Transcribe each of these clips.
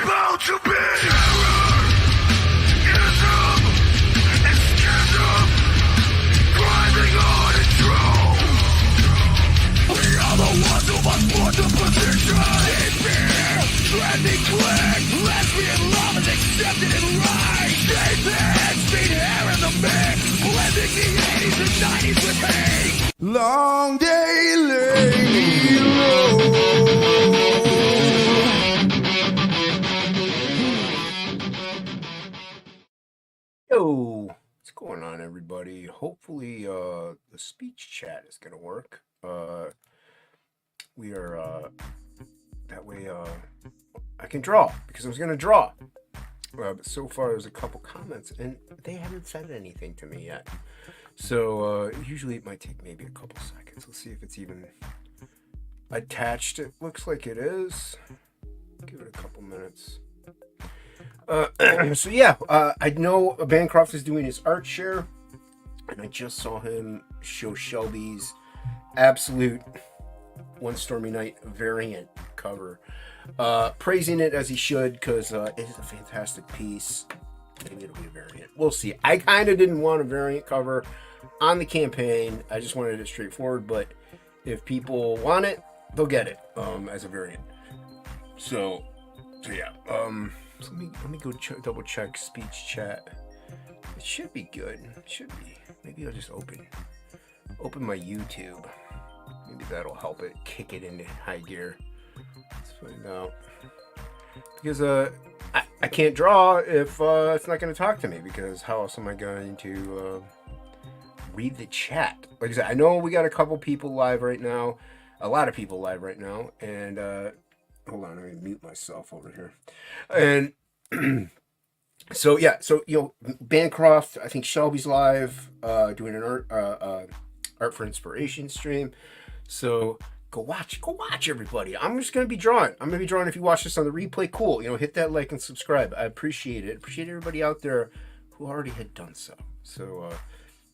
bound to be terror, ism, and schism, grinding on its throne. We are the ones who must force the position. In fear, trending click, lesbian love is accepted and right. Nathan, speed hair in the mix, blending the 80s and 90s with hate. Long day lay low. Yo, what's going on, everybody? Hopefully, the speech chat is gonna work. We are that way. I can draw because I was gonna draw. But so far, there's a couple comments, and they haven't said anything to me yet. So usually it might take maybe a couple seconds. Let's see if it's even attached. It looks like it is. Give it a couple minutes. So yeah, I know Bancroft is doing his art share, and I just saw him show Shelby's absolute One Stormy Night variant cover, praising it as he should, because it is a fantastic piece. Maybe it'll be a variant. We'll see. I kind of didn't want a variant cover on the campaign. I just wanted it straightforward, but if people want it, they'll get it as a variant. So yeah. So let me go double check speech chat. It should be good. It should be. Maybe I'll just open my YouTube. Maybe that'll help it kick it into high gear. Let's find out. Because I can't draw if it's not going to talk to me, because how else am I going to read the chat? Like I said, I know we got a couple people live right now, a lot of people live right now, and hold on, let me mute myself over here. And so yeah, so Bancroft, I think Shelby's live doing an art for inspiration stream. So go watch everybody. I'm just gonna be drawing. If you watch this on the replay, cool. Hit that like and subscribe. I appreciate it. Appreciate everybody out there who already had done so. So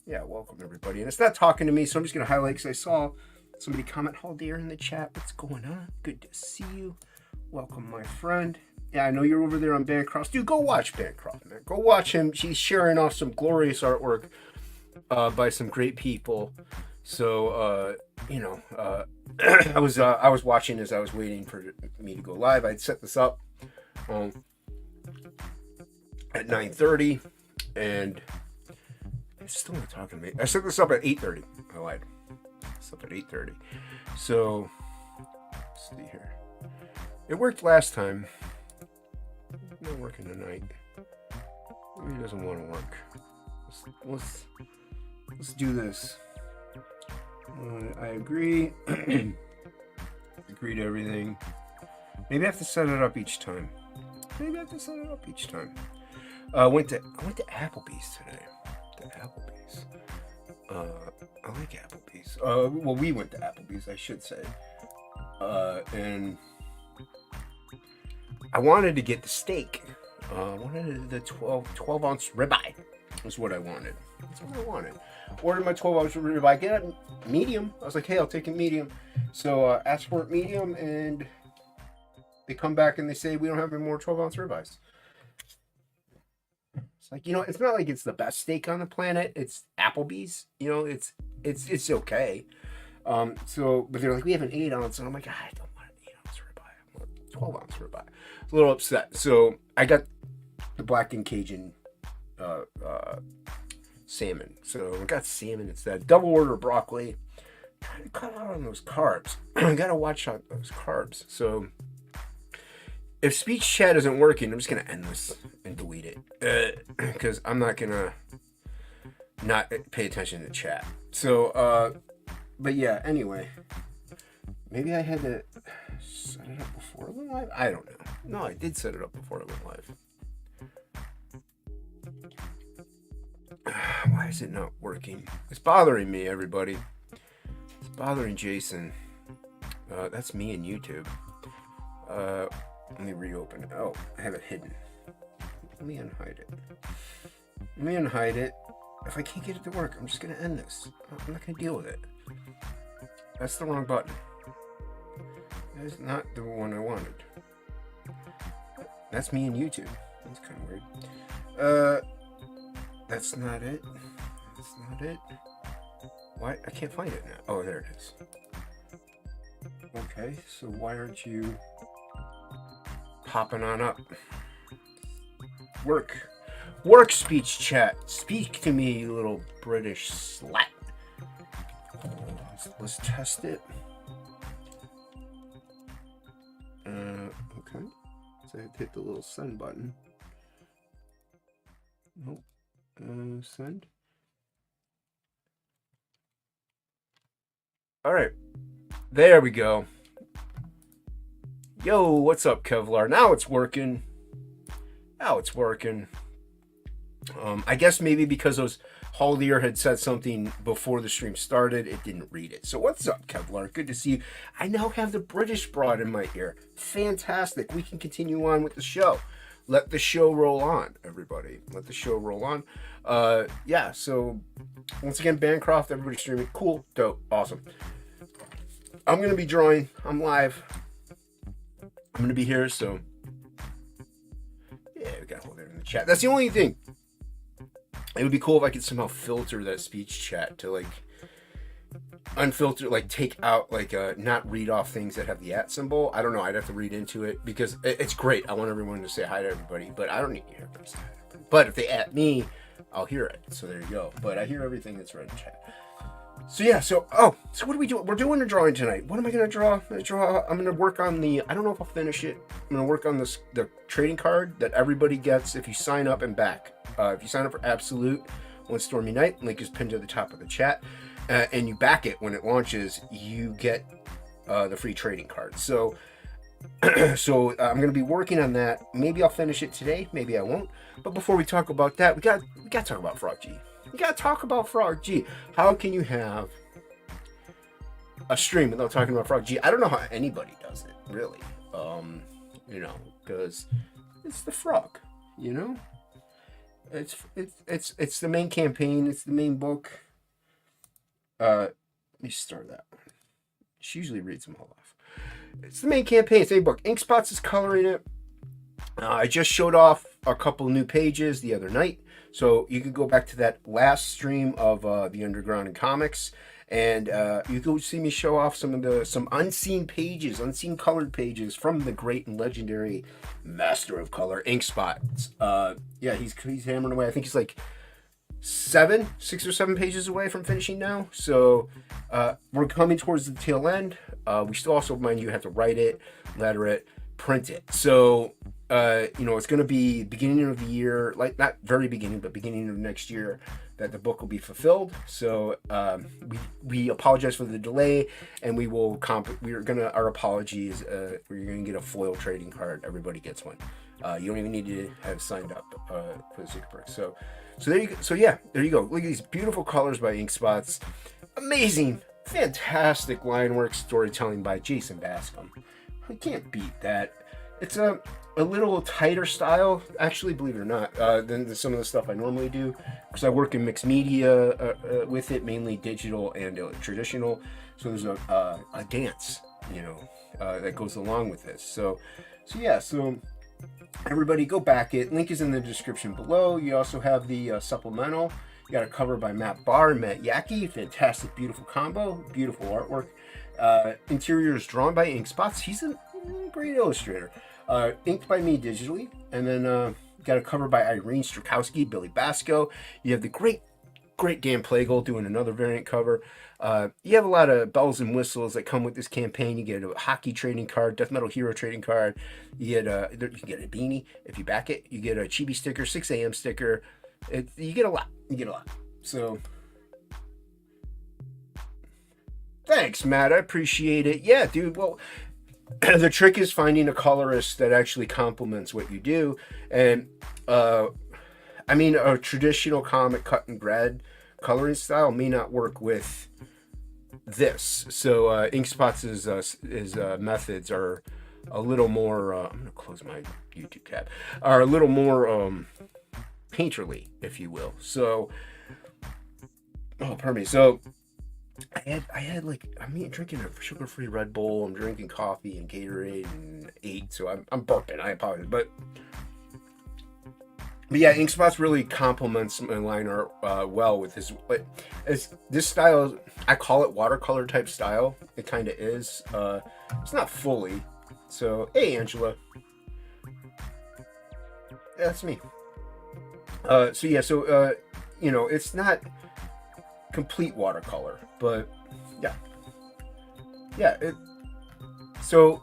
yeah, welcome everybody. And it's not talking to me, so I'm just gonna highlight because I saw somebody comment Haldir in the chat. What's going on? Good to see you. Welcome, my friend. Yeah, I know you're over there on Bancroft. Dude, go watch Bancroft, man. Go watch him. He's sharing off some glorious artwork by some great people. So I was watching as I was waiting for me to go live. I'd set this up at 9:30, and it's still not talking to me. I set this up at 8:30. I lied. It's up at 8:30. So let's see here. It worked last time. It's not working tonight. Maybe it doesn't want to work. Let's do this. I agree. Agree to everything. Maybe I have to set it up each time. I went to Applebee's today. I like Applebee's. Well, we went to Applebee's, I should say. And I wanted to get the steak. I wanted the 12 ounce ribeye. Is what I wanted. That's what I wanted. Ordered my 12 ounce ribeye. Get it medium. I was like, hey, I'll take it medium. So ask for it medium, and they come back and they say we don't have any more 12 ounce ribeyes. It's like, it's not like it's the best steak on the planet. It's Applebee's. It's okay. But they're like, we have an 8 ounce, and I'm like, I don't want an 8 ounce ribeye. I want a 12 ounce ribeye. I was a little upset. So I got the Black and Cajun salmon. So I got salmon instead. Double order broccoli. Trying to cut out on those carbs. I gotta watch out those carbs. So if speech chat isn't working, I'm just gonna end this and delete it, because I'm not gonna not pay attention to chat. So but yeah, anyway, maybe I had to set it up before it went live. I don't know. No, I did set it up before it went live. Why is it not working? It's bothering me, everybody. It's bothering Jason. That's me in YouTube. Let me reopen it. Oh, I have it hidden. Let me unhide it. If I can't get it to work, I'm just going to end this. I'm not going to deal with it. That's the wrong button. That is not the one I wanted. That's me and YouTube. That's kind of weird. That's not it. That's not it. Why? I can't find it now. Oh, there it is. Okay, so why aren't you popping on up? Work speech chat. Speak to me, you little British slut. Let's test it. Okay. So I hit the little send button. Nope. Send. All right. There we go. Yo, what's up, Kevlar? Now it's working. I guess maybe because those Holier had said something before the stream started, it didn't read it. So what's up, Kevlar? Good to see you. I now have the British broad in my ear. Fantastic. We can continue on with the show. Let the show roll on, everybody. Let the show roll on. Yeah, so once again, Bancroft, everybody streaming. Cool, dope, awesome. I'm going to be drawing. I'm live. I'm going to be here, so yeah, we got to hold it in the chat. That's the only thing. It would be cool if I could somehow filter that speech chat to like unfilter, like take out, like not read off things that have the @ symbol. I don't know. I'd have to read into it because it's great. I want everyone to say hi to everybody, but I don't need to hear everybody say hi to everybody. But if they @ me, I'll hear it. So there you go. But I hear everything that's read in chat. So yeah, so what are we doing? We're doing a drawing tonight. What am I gonna draw? I'm gonna work on the, I don't know if I'll finish it. I'm gonna work on the trading card that everybody gets if you sign up and back. If you sign up for Absolute One Stormy Night, link is pinned to the top of the chat, and you back it when it launches, you get the free trading card. So so I'm gonna be working on that. Maybe I'll finish it today, maybe I won't. But before we talk about that, we got to talk about Frog G. You gotta talk about Frog G. How can you have a stream without talking about Frog G? I don't know how anybody does it, really. You know, because it's the frog. You know, it's the main campaign. It's the main book. Let me start that one. She usually reads them all off. It's the main campaign. It's a book. Inkspots is coloring it. I just showed off a couple new pages the other night. So you can go back to that last stream of the Underground and Comics, and you can see me show off some unseen pages, unseen colored pages from the great and legendary master of color, Inkspots. Yeah, he's hammering away. I think he's like 6 or 7 pages away from finishing now. So we're coming towards the tail end. We still also, mind you, have to write it, letter it, print it. So you know, it's going to be beginning of the year, like not very beginning, but beginning of next year, that the book will be fulfilled. So we apologize for the delay, and we will our apologies. We're going to get a foil trading card. Everybody gets one. You don't even need to have signed up for the secret perk. So there you go. So yeah, there you go. Look at these beautiful colors by Inkspots. Amazing, fantastic line work storytelling by Jason Bascom. I can't beat that. It's a little tighter style, actually, believe it or not, than some of the stuff I normally do, because I work in mixed media with it, mainly digital and traditional. So there's a dance, you know, that goes along with this. So yeah, so everybody go back it. Link is in the description below. You also have the supplemental. You got a cover by Matt Barr and Matt Yackey. Fantastic, beautiful combo, beautiful artwork. Interior is drawn by Inkspots. He's a great illustrator. Inked by me digitally, and then got a cover by Irene Strakowski, Billy Basco. You have the great Dan Plagle doing another variant cover. You have a lot of bells and whistles that come with this campaign. You get a hockey trading card, Death Metal Hero trading card. You get a beanie if you back it. You get a Chibi sticker, 6 a.m. sticker. You get a lot. So thanks, Matt. I appreciate it. Yeah, dude. Well, the trick is finding a colorist that actually complements what you do. And I mean, a traditional comic cut and grad coloring style may not work with this. So Inkspots' methods are a little more, I'm going to close my YouTube tab, are a little more painterly, if you will. So, pardon me. So I had like, I'm drinking a sugar-free Red Bull. I'm drinking coffee and Gatorade and 8. So I'm burping. I apologize. But But yeah, Inkspot's really complements my line art well with his. This style, I call it watercolor type style. It kind of is. It's not fully. So hey, Angela. Yeah, that's me. So yeah, so you know, it's not complete watercolor, but yeah, yeah. So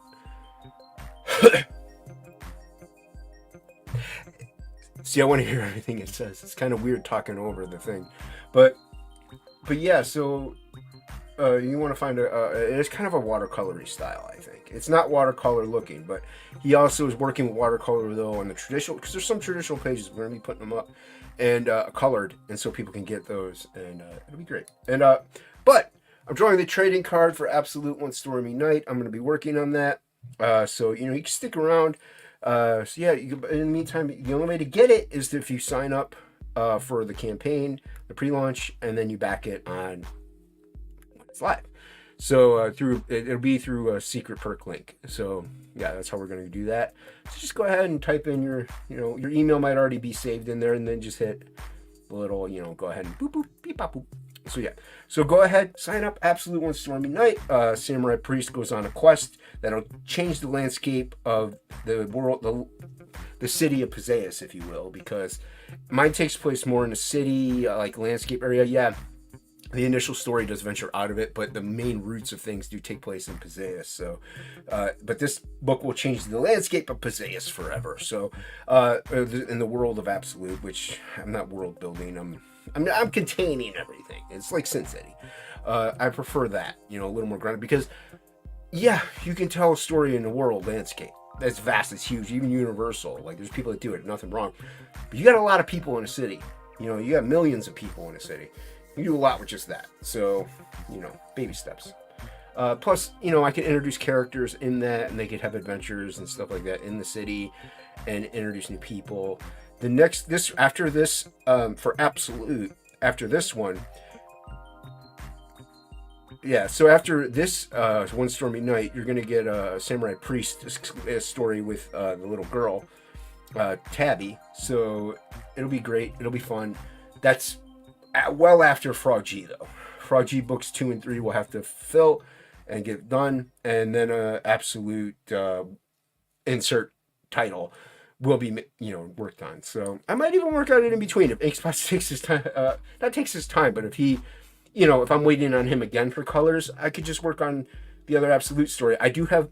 see, I want to hear everything it says. It's kind of weird talking over the thing, but yeah. So you want to find it's kind of a watercolory style. I think it's not watercolor looking, but he also is working with watercolor though on the traditional, because there's some traditional pages we're gonna be putting them up and colored, and so people can get those, and it'll be great. And but I'm drawing the trading card for Absolute One Stormy Night. I'm gonna be working on that. So you know, you can stick around. So yeah, in the meantime, the only way to get it is if you sign up for the campaign, the pre-launch, and then you back it on when it's live. So it'll be through a secret perk link. So yeah, that's how we're going to do that. So just go ahead and type in your email might already be saved in there, and then just hit the little, go ahead and boop boop beep bop boop. So yeah, so go ahead, sign up. Absolute One Stormy Night. Samurai Priest goes on a quest that'll change the landscape of the world, the city of Pizzeus, if you will, because mine takes place more in a city like landscape area. Yeah, the initial story does venture out of it, but the main roots of things do take place in Pizzeus. So, but this book will change the landscape of Pizzeus forever. So, in the world of Absolute, which I'm not world building, I'm containing everything. It's like Sin City. I prefer that, a little more grounded, because yeah, you can tell a story in the world landscape. That's vast, it's huge, even universal. Like, there's people that do it, nothing wrong. But you got a lot of people in a city. You got millions of people in a city. You do a lot with just that. So, baby steps. Plus, I can introduce characters in that, and they could have adventures and stuff like that in the city, and introduce new people. After this, for Absolute, after this one, yeah, so after this One Stormy Night, you're going to get a Samurai Priest story with the little girl, Tabby. So it'll be great. It'll be fun. That's well after Frog G, though. Frog G books 2 and 3 will have to fill and get done. And then Absolute insert title will be, worked on. So I might even work on it in between if Inkspot takes his time. Not takes his time, but if he... if I'm waiting on him again for colors, I could just work on the other Absolute story. I do have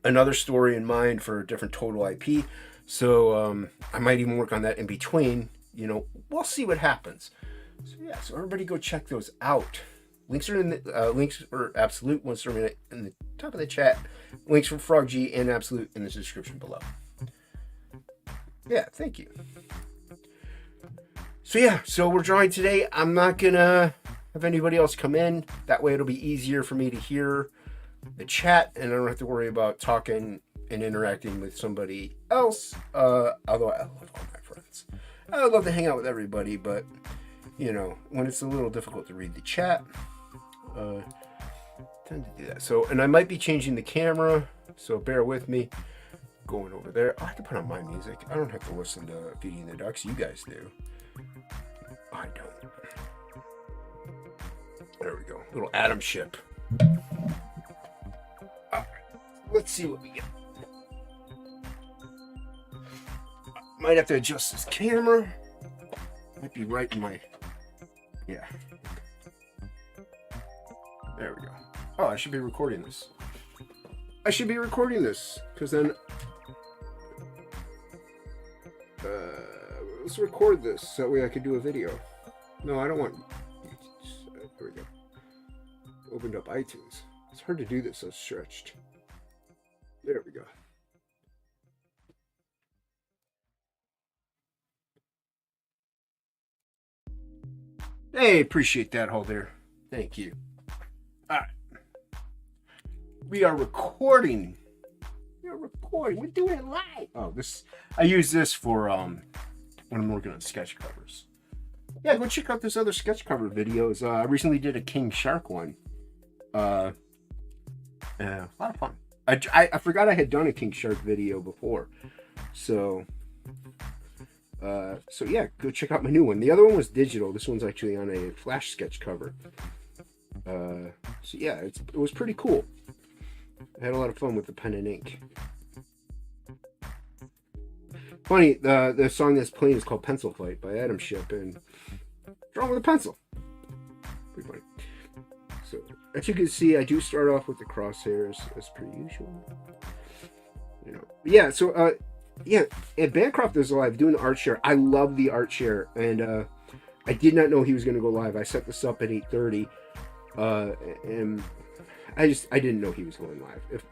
another story in mind for a different Total IP, so I might even work on that in between. We'll see what happens. So yeah, so everybody go check those out. Links are in the links for Absolute One Stormy Night in the top of the chat. Links for Frog G and Absolute in the description below. Yeah, thank you. So yeah, so we're drawing today. I'm not gonna have anybody else come in. That way it'll be easier for me to hear the chat, and I don't have to worry about talking and interacting with somebody else. Although I love all my friends. I would love to hang out with everybody, but when it's a little difficult to read the chat, tend to do that. So, and I might be changing the camera, so bear with me. Going over there. I have to put on my music. I don't have to listen to Feeding the Ducks. You guys do. I don't. There we go. Little Atom ship. Alright. Let's see what we get. Might have to adjust this camera. Might be right in my... Yeah. There we go. Oh, I should be recording this. Because then... let's record this so that way I could do a video. No, I don't want... There we go. Opened up iTunes. It's hard to do this so stretched. There we go. Hey, appreciate that, Holder. Thank you. Alright. We are recording. We're doing it live. Oh, I use this for when I'm working on sketch covers. Yeah, go check out this other sketch cover videos. I recently did a King Shark one. A lot of fun. I forgot I had done a King Shark video before. So So yeah, go check out my new one. The other one was digital. This one's actually on a Flash sketch cover. So yeah, it was pretty cool. I had a lot of fun with the pen and ink. Funny, the song that's playing is called Pencil Fight by Adam Ship, and drawn with a pencil. Pretty funny. So, as you can see, I do start off with the crosshairs as per usual. You know, yeah. So, yeah, at Bancroft is live doing the art share. I love the art share, and I did not know he was going to go live. I set this up at 8:30, and I didn't know he was going live. If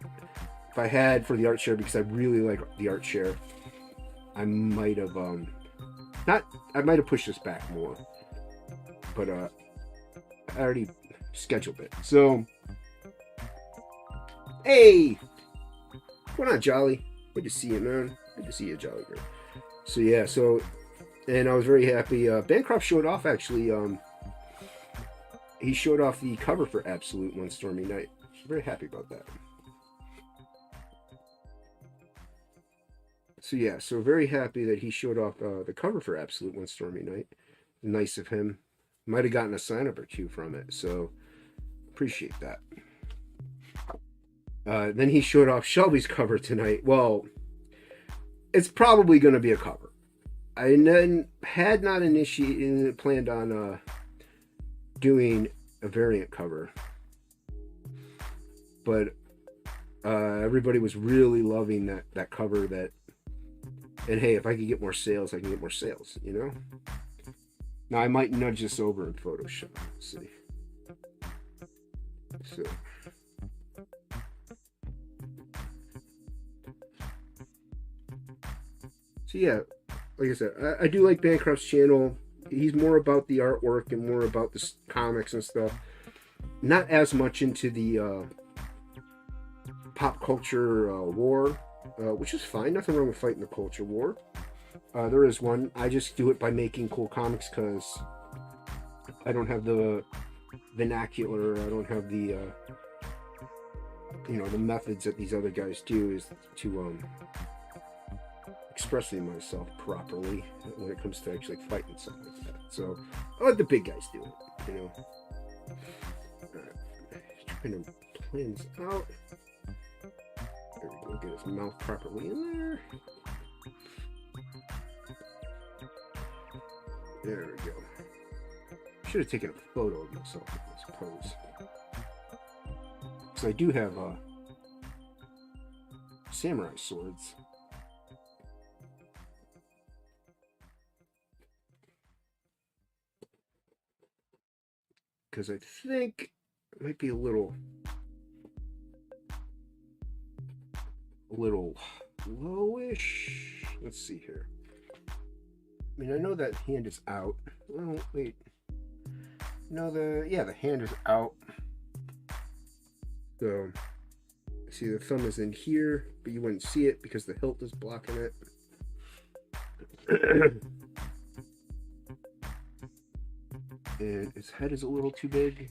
I had for the art share, because I really like the art share, I might have pushed this back more, but I already scheduled it. So, hey, what's going on, Jolly? Good to see you, man. Good to see you, Jolly girl. So yeah, and I was very happy. Bancroft showed off actually. He showed off the cover for Absolute one stormy night. Very happy about that. So yeah, so very happy that he showed off the cover for Absolute one stormy night. Nice of him. Might have gotten a sign up or two from it, so appreciate that. Then he showed off Shelby's cover tonight. Well, it's probably going to be a cover. I had not planned on doing a variant cover, but everybody was really loving that cover. And hey, if I could get more sales, I can get more sales, you know? Now, I might nudge this over in Photoshop. Let's see. So yeah, like I said, I do like Bancroft's channel. He's more about the artwork and more about the comics and stuff. Not as much into the pop culture war, which is fine. Nothing wrong with fighting the culture war. There is one. I just do it by making cool comics because I don't have the vernacular. I don't have the the methods that these other guys do is to expressing myself properly when it comes to actually fighting something like that. So I let the big guys do it, you know. Trying to plan this out. There we go. Get his mouth properly in there. There we go. Should have taken a photo of myself in this pose. So I do have samurai swords. Because I think it might be a little lowish. Let's see here. I mean, I know that hand is out. Oh, wait. No, the hand is out. So, see, the thumb is in here, but you wouldn't see it because the hilt is blocking it. And his head is a little too big.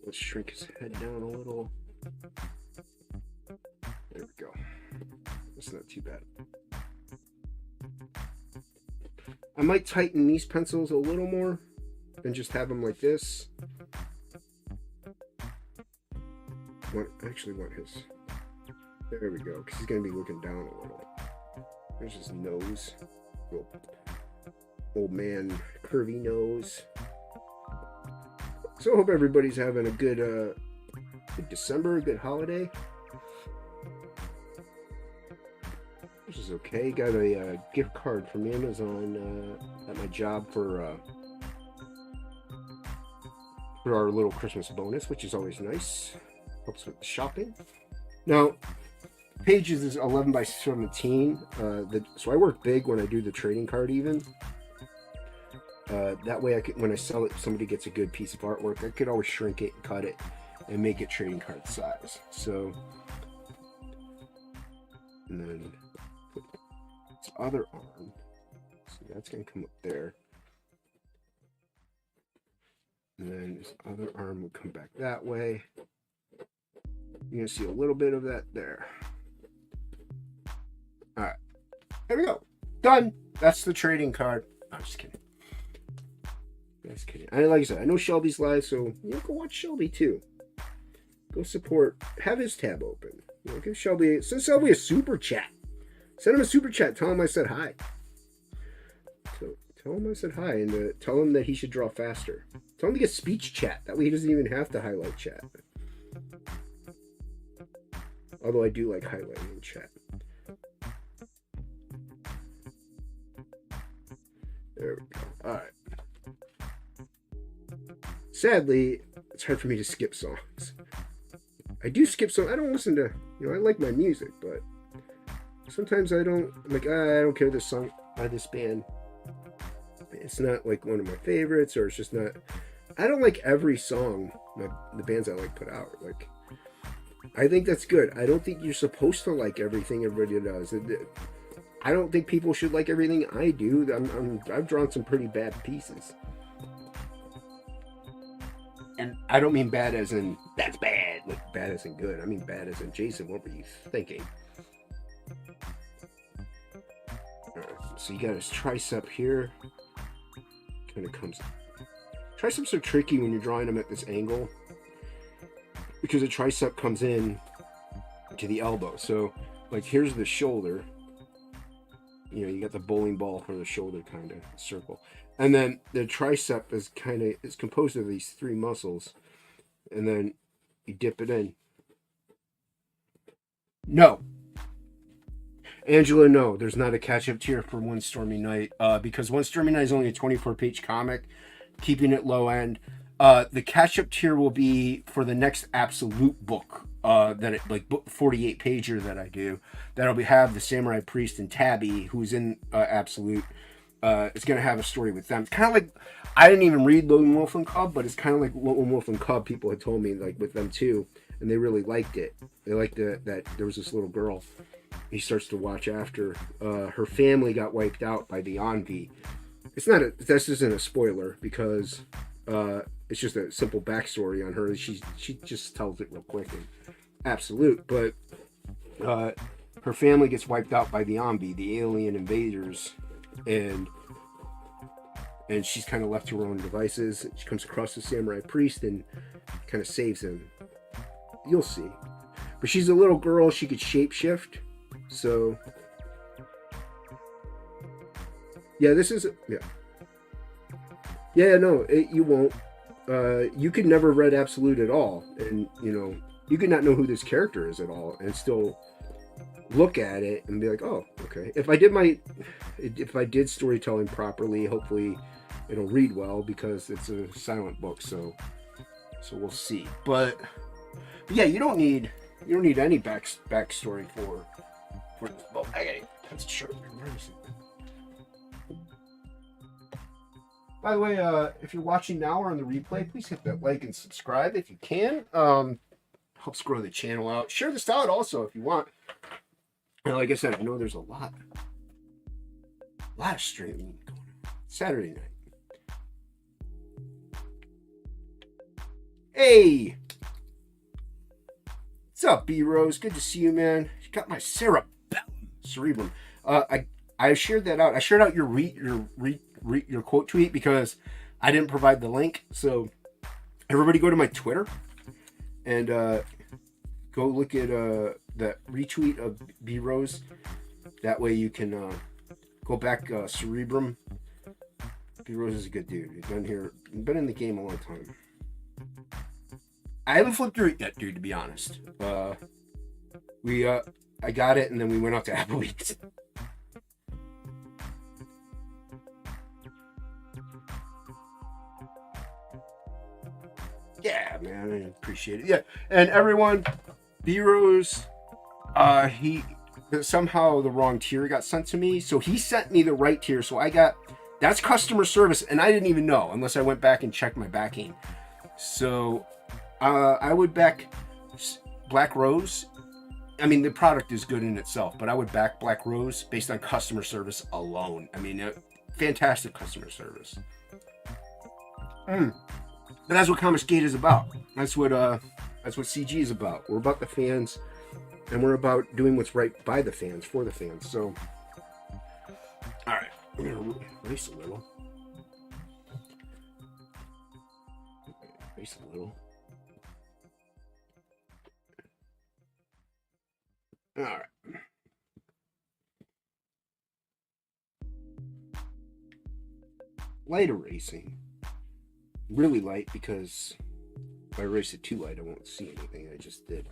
Let's shrink his head down a little. There we go. That's not too bad. I might tighten these pencils a little more and just have them like this. I actually want his. There we go, because he's going to be looking down a little. There's his nose. Little old man curvy nose. So I hope everybody's having a good December, a good holiday. This is okay. Got a gift card from Amazon at my job for our little Christmas bonus, which is always nice. Helps with the shopping. Now, pages is 11 by 17. So I work big when I do the trading card even. That way, when I sell it, somebody gets a good piece of artwork. I could always shrink it, cut it, and make it trading card size. So, and then put its other arm. So that's going to come up there. And then this other arm will come back that way. You're going to see a little bit of that there. All right. There we go. Done. that's the trading card. I'm just kidding. Just kidding. Like I said, I know Shelby's live, so go watch Shelby too. Go support. Have his tab open. Give Shelby. Send Shelby a super chat. Send him a super chat. Tell him I said hi. So tell him I said hi, and tell him that he should draw faster. Tell him to get speech chat. That way he doesn't even have to highlight chat. Although I do like highlighting in chat. There we go. Alright. Sadly, it's hard for me to skip songs. I do skip songs. I don't listen to, I like my music, but sometimes I don't, I'm like, I don't care this song by this band. It's not like one of my favorites, or it's just not, I don't like every song the bands I like put out. Like, I think that's good. I don't think you're supposed to like everything everybody does. I don't think people should like everything I do. I've drawn some pretty bad pieces. And I don't mean bad as in, that's bad. Like, bad as in good. I mean bad as in, Jason, what were you thinking? Alright, so you got his tricep here. Kind of comes... Triceps are tricky when you're drawing them at this angle, because the tricep comes in to the elbow. So, like, here's the shoulder. You got the bowling ball for the shoulder kind of circle. And then the tricep is composed of these three muscles. And then you dip it in. No. Angela, no. There's not a catch-up tier for One Stormy Night. Because One Stormy Night is only a 24-page comic. Keeping it low end. The catch-up tier will be for the next Absolute book. Book 48 pager that I do. That'll have the Samurai Priest and Tabby, who's in Absolute. It's going to have a story with them. It's kind of like, I didn't even read Lone Wolf and Cub, but it's kind of like Lone Wolf and Cub. People had told me, like, with them too, and they really liked it. They liked that there was this little girl he starts to watch after. Her family got wiped out by the Envy. This isn't a spoiler, because it's just a simple backstory on her. She just tells it real quick in Absolute, but her family gets wiped out by the Envy, the alien invaders, and she's kind of left to her own devices. She comes across the Samurai Priest and kind of saves him. You'll see. But she's a little girl. She could shapeshift. So, yeah, this is... Yeah. Yeah, no, you won't. You could never read Absolute at all. And, you could not know who this character is at all and still look at it and be like, oh, okay. If I did storytelling properly, hopefully it'll read well, because it's a silent book, so we'll see. But yeah, you don't need any backstory for this book. That's short. By the way, if you're watching now or on the replay, please hit that like and subscribe if you can. Helps grow the channel out. Share this out also if you want. And like I said, I know there's a lot of streaming going on Saturday night. Hey, what's up, B Rose? Good to see you, man. You got my cerebrum. I shared that out. I shared out your quote tweet because I didn't provide the link. So everybody go to my Twitter and go look at that retweet of B Rose. That way you can go back. Cerebrum. B Rose is a good dude. He's been in the game a long time. I haven't flipped through it yet, dude, to be honest. I got it, and then we went out to Applebee's. Yeah, man, I appreciate it. Yeah, and everyone, B-Rose, somehow the wrong tier got sent to me, so he sent me the right tier, so that's customer service, and I didn't even know, unless I went back and checked my backing. So, I would back Black Rose. I mean, the product is good in itself, but I would back Black Rose based on customer service alone. I mean, fantastic customer service. But that's what Comicsgate is about. That's what CG is about. We're about the fans, and we're about doing what's right by the fans, for the fans. So, all right. I'm gonna erase a little. Erase a little. All right. Light erasing. Really light because if I erase it too light, I won't see anything. I just did.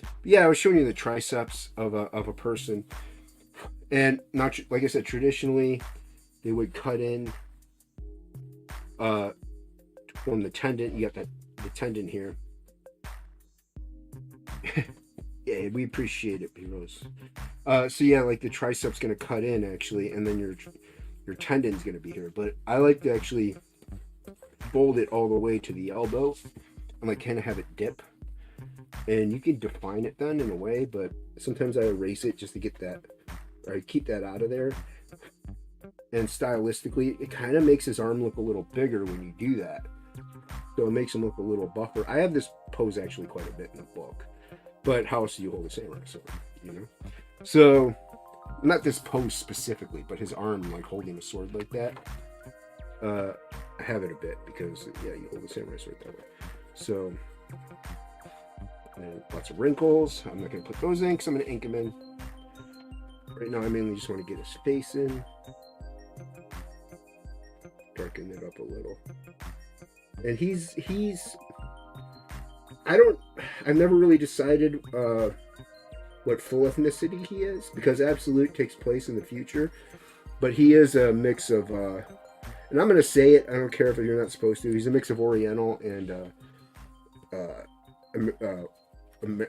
But yeah, I was showing you the triceps of a person, and not like I said. Traditionally, they would cut in from the tendon. You got the tendon here. Yeah, we appreciate it, heroes. So yeah, like the triceps gonna cut in actually, and then your tendon's gonna be here. But I like to actually fold it all the way to the elbow and like kind of have it dip, and you can define it then in a way. But sometimes I erase it just to get that, or I keep that out of there. And stylistically, it kind of makes his arm look a little bigger when you do that. So it makes him look a little buffer. I have this pose actually quite a bit in the book. But how else do you hold a samurai sword, you know? So, not this pose specifically, but his arm, like, holding a sword like that. I have it a bit because, yeah, you hold a samurai sword that way. So, and lots of wrinkles. I'm not going to put those in because I'm going to ink them in. Right now, I mainly just want to get his face in. Darken it up a little. And I've never really decided what full ethnicity he is, because Absolute takes place in the future, but he is a mix of, and I'm going to say it, I don't care if you're not supposed to, he's a mix of Oriental and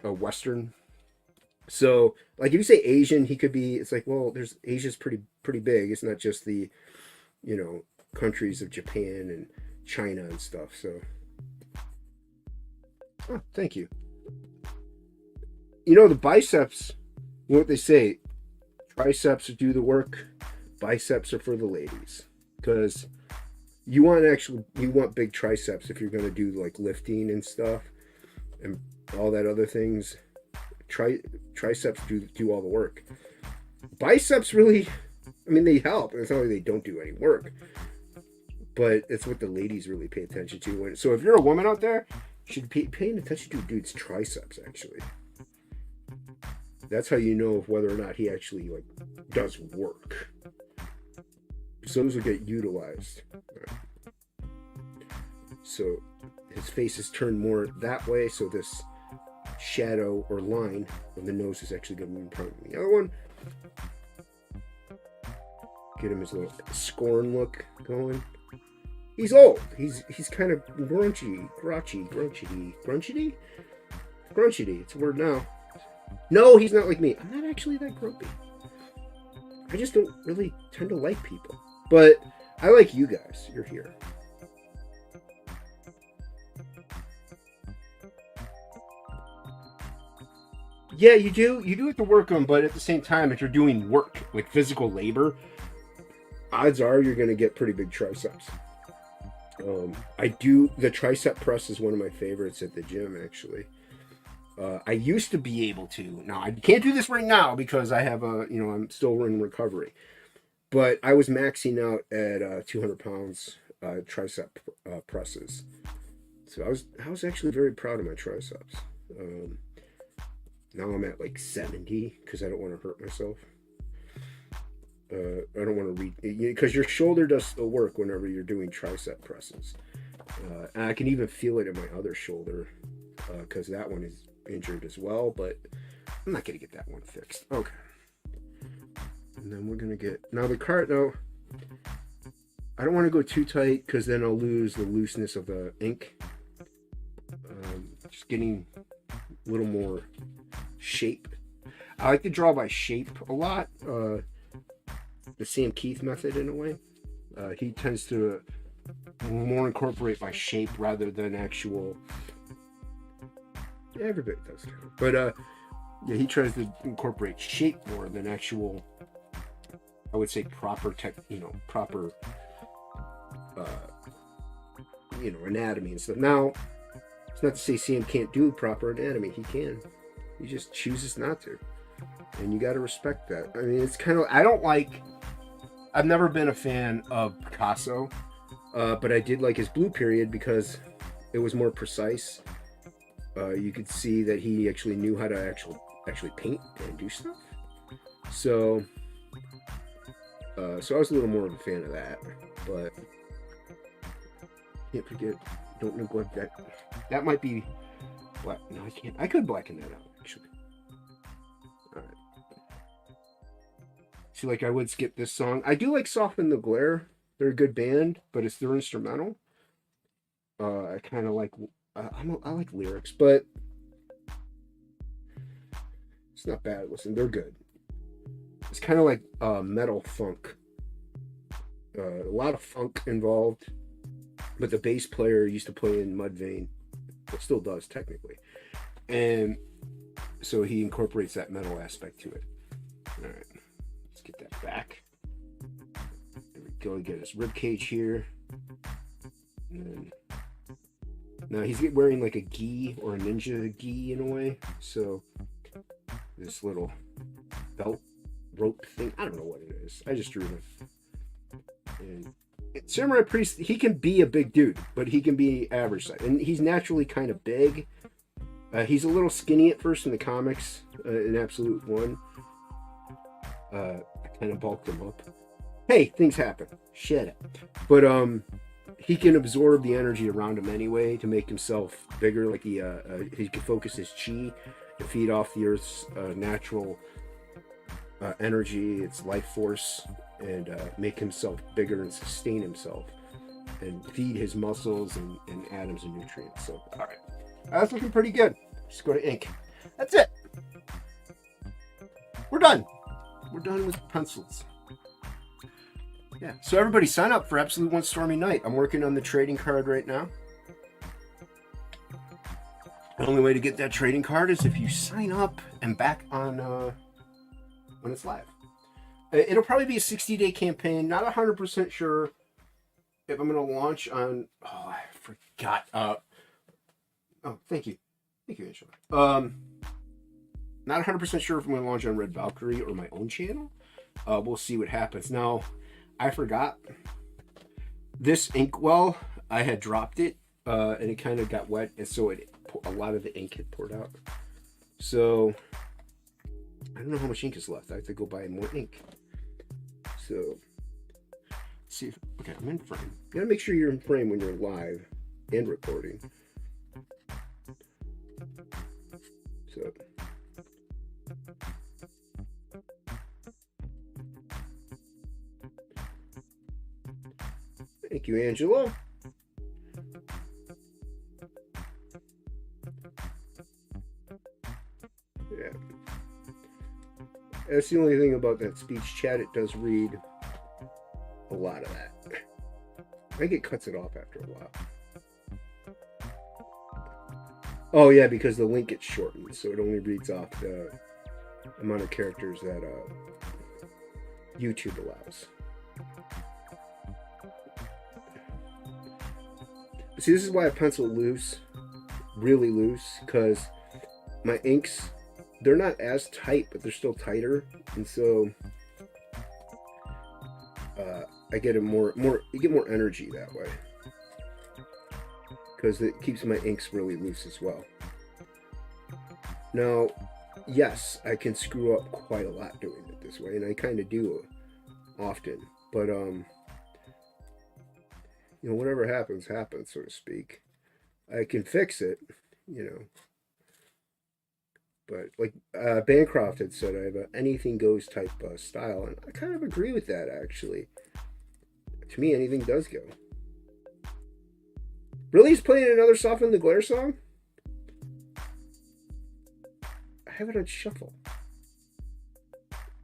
a Western. So, like, if you say Asian, he could be, it's like, well, Asia's pretty big. It's not just the, you know, countries of Japan and China and stuff, so. Oh, thank you. You know, the biceps, you know what they say, triceps do the work, biceps are for the ladies. Because you want big triceps if you're going to do like lifting and stuff and all that other things. Triceps do all the work. Biceps really, I mean, they help. It's not like they don't do any work. But it's what the ladies really pay attention to. So if you're a woman out there, you should be paying attention to a dude's triceps, actually. That's how you know whether or not he actually like does work. So those will get utilized. Right. So his face is turned more that way, so this shadow or line of the nose is actually going to be in front of the other one. Get him his little scorn look going. He's old. He's kind of grunchy. It's a word now. No, he's not like me. I'm not actually that grumpy. I just don't really tend to like people. But I like you guys. You're here. Yeah, you do. You do have to work them, but at the same time, if you're doing work, like physical labor, odds are you're going to get pretty big triceps. The tricep press is one of my favorites at the gym, actually. I used to be able to. Now, I can't do this right now because I have I'm still in recovery. But I was maxing out at 200 pounds tricep presses. So I was actually very proud of my triceps. Now I'm at like 70 because I don't want to hurt myself. I don't want to because your shoulder does still work whenever you're doing tricep presses. And I can even feel it in my other shoulder because that one is injured as well, but I'm not going to get that one fixed. Okay. And then we're going to get, now the cart, though, I don't want to go too tight because then I'll lose the looseness of the ink. Just getting a little more shape. I like to draw by shape a lot. The Sam Keith method in a way. He tends to more incorporate by shape rather than actual. Yeah, everybody does. But yeah, he tries to incorporate shape more than actual. I would say proper proper anatomy and stuff. Now, it's not to say Sam can't do proper anatomy. He can. He just chooses not to. And you got to respect that. I mean, it's kind of, I don't like I've never been a fan of Picasso, but I did like his Blue Period because it was more precise. You could see that he actually knew how to actually paint and do stuff. So, so I was a little more of a fan of that. But can't forget, don't neglect that. That might be black. No, I can't. I could blacken that out actually. All right. See, like I would skip this song. I do like Soften the Glare. They're a good band, but it's their instrumental. I kind of like. I like lyrics, but it's not bad. Listen, they're good. It's kind of like metal funk. A lot of funk involved, but the bass player used to play in Mudvayne. Well, still does technically, and so he incorporates that metal aspect to it. All right, let's get that back. There we go. Get his rib cage here, and then. Now he's wearing like a gi or a ninja gi in a way. So this little belt rope thing, I don't know what it is. I just drew it. And Samurai Priest, he can be a big dude, but he can be average size. And he's naturally kind of big. He's a little skinny at first in the comics, in Absolute One. I kind of bulked him up. Hey, things happen. Shut up. But he can absorb the energy around him anyway to make himself bigger. Like he can focus his chi to feed off the Earth's natural energy, its life force, and make himself bigger and sustain himself and feed his muscles and atoms and nutrients. So, all right, that's looking pretty good. Just go to ink. That's it. We're done. We're done with pencils. Yeah, so everybody sign up for Absolute One Stormy Night. I'm working on the trading card right now. The only way to get that trading card is if you sign up and back on when it's live. It'll probably be a 60-day campaign. Not 100% sure if I'm going to launch on... Oh, I forgot. Oh, thank you. Thank you, Angela. Not 100% sure if I'm going to launch on Red Valkyrie or my own channel. We'll see what happens. Now... I forgot this inkwell. I had dropped it, and it kind of got wet, and so a lot of the ink had poured out. So I don't know how much ink is left. I have to go buy more ink. So see if okay, I'm in frame. You gotta make sure you're in frame when you're live and recording. So. Thank you, Angela. Yeah. That's the only thing about that speech chat. It does read a lot of that. I think it cuts it off after a while. Oh, yeah, because the link gets shortened, so it only reads off the amount of characters that YouTube allows. See, this is why I pencil loose, really loose, because my inks, they're not as tight, but they're still tighter, and so I get you get more energy that way, because it keeps my inks really loose as well. Now, yes, I can screw up quite a lot doing it this way, and I kind of do often, but you know, whatever happens, happens, so to speak. I can fix it, you know. But like Bancroft had said, I have a anything goes type style, and I kind of agree with that, actually. To me, anything does go. Really, he's playing another Soften the Glare song? I have it on shuffle.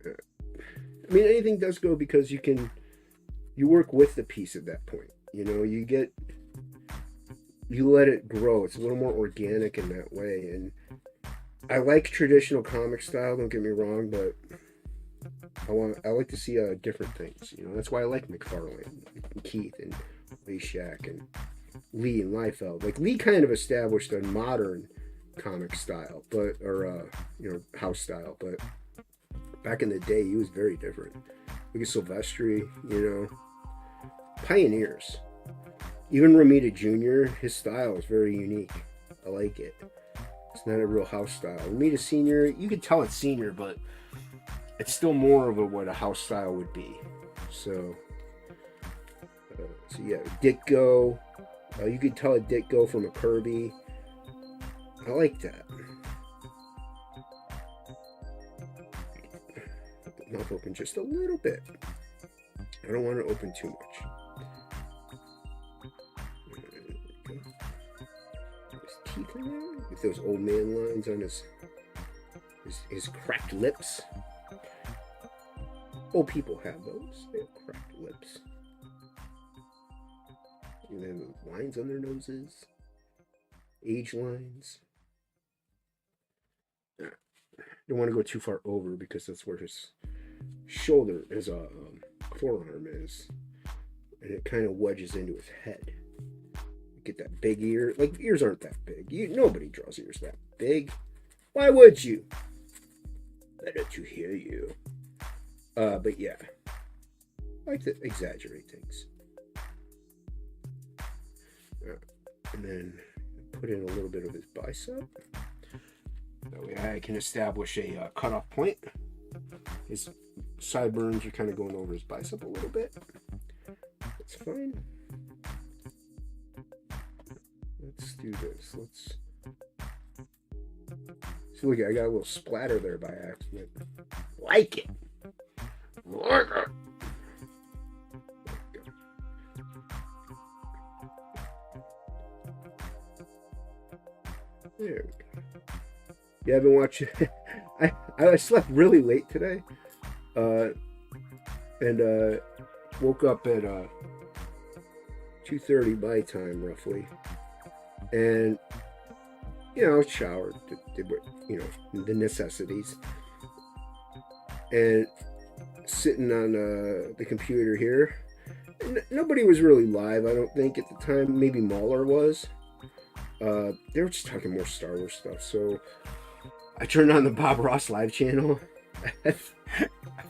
I mean, anything does go because you work with the piece at that point. You know, you let it grow. It's a little more organic in that way. And I like traditional comic style, don't get me wrong, but I like to see different things. You know, that's why I like McFarlane, and Keith, and Lee Shack, and Lee and Liefeld. Like, Lee kind of established a modern comic style, you know, house style, but back in the day, he was very different. Look at Silvestri, you know. Pioneers. Even Romita Jr., his style is very unique. I like it. It's not a real house style. Romita Sr., you can tell it's senior, but it's still more of what a house style would be. So yeah, Ditko. You could tell a Ditko from a Kirby. I like that. Mouth open just a little bit. I don't want to open too much. His teeth in there with those old man lines on his cracked lips. Old people have those. They have cracked lips. And then lines on their noses. Age lines. Don't want to go too far over because that's where his shoulder, his forearm is. And it kind of wedges into his head. Get that big ear. Like, ears aren't that big. Nobody draws ears that big. Why would you? Let it you hear you. But yeah. I like to exaggerate things. And then put in a little bit of his bicep. That way I can establish a cutoff point. His sideburns are kind of going over his bicep a little bit. That's fine. Let's do this. See, look, I got a little splatter there by accident. Like it. Like it. There we go. Yeah, I've been watching. I slept really late today, and woke up at 2:30 my time roughly, and showered, did what the necessities, and sitting on the computer here. Nobody was really live, I don't think, at the time. Maybe Mahler was. They were just talking more Star Wars stuff, so I turned on the Bob Ross live channel. I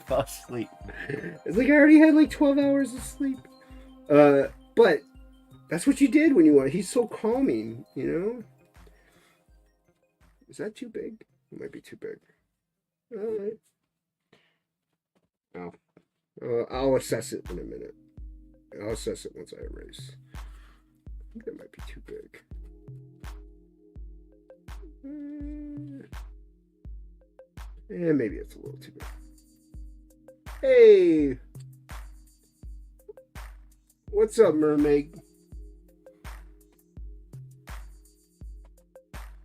fell asleep. It's like I already had like 12 hours of sleep. But that's what you did when you want. He's so calming, Is that too big? It might be too big. All right. I'll assess it in a minute. I'll assess it once I erase. I think that might be too big. And maybe it's a little too big. Hey! What's up, mermaid?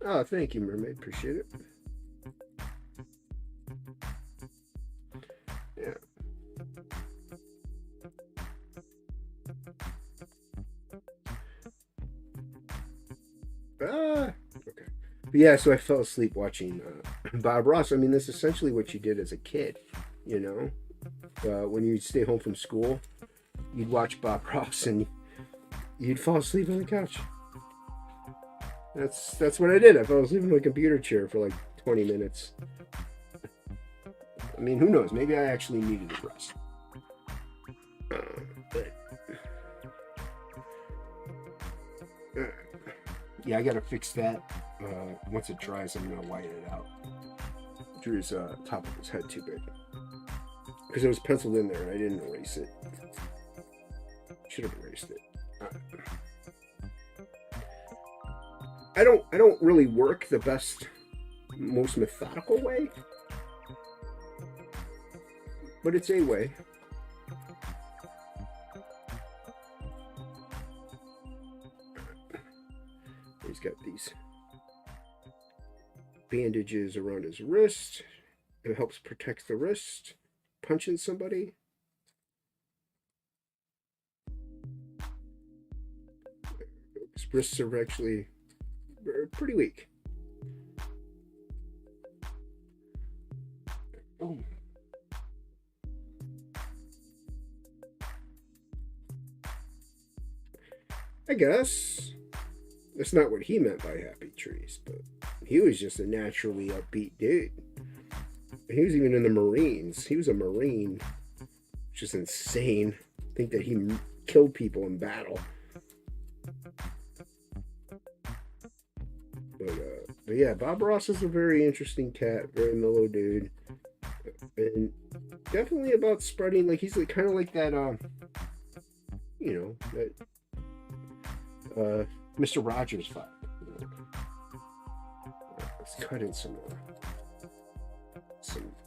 Oh, thank you, mermaid. Appreciate it. Yeah. Okay. But yeah, so I fell asleep watching Bob Ross. I mean, that's essentially what you did as a kid, when you'd stay home from school, you'd watch Bob Ross and you'd fall asleep on the couch. That's what I did. I fell asleep in my computer chair for like 20 minutes. I mean, who knows? Maybe I actually needed a rest. Yeah, I gotta fix that. Once it dries, I'm gonna whiten it out. Drew's top of his head too big because it was penciled in there and I didn't erase it. Should have erased it. I don't really work the best, most methodical way, but it's a way. He's got these bandages around his wrist. It helps protect the wrist. Punching somebody. His wrists are actually pretty weak. Oh. I guess that's not what he meant by happy trees, but he was just a naturally upbeat dude. He was even in the Marines. He was a Marine just insane. Think that he killed people in battle. But yeah, Bob Ross is a very interesting cat, very mellow dude, and definitely about spreading. Like he's like, kind of like that, that Mr. Rogers vibe. Let's cut in some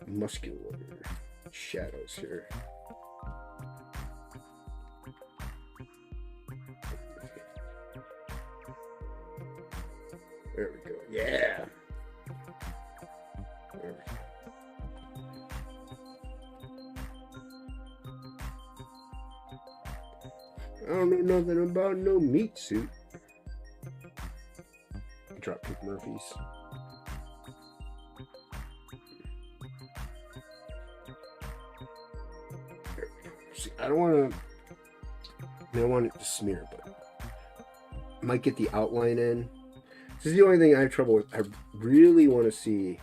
muscular shadows here. There we go. Yeah. There we go. I don't know nothing about no meat suit. Dropkick Murphys. See, I don't want to. I want it to smear, but I might get the outline in. This is the only thing I have trouble with. I really want to see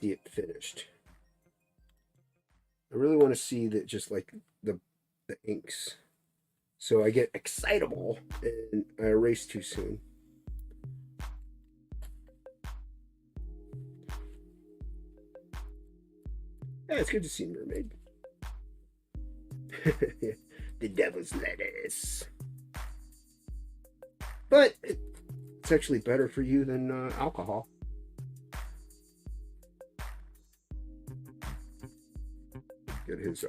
it finished. I really want to see that, just like the inks. So I get excitable and I erase too soon. Yeah, it's good to see Mermaid. The devil's lettuce. But it's actually better for you than alcohol. Get his,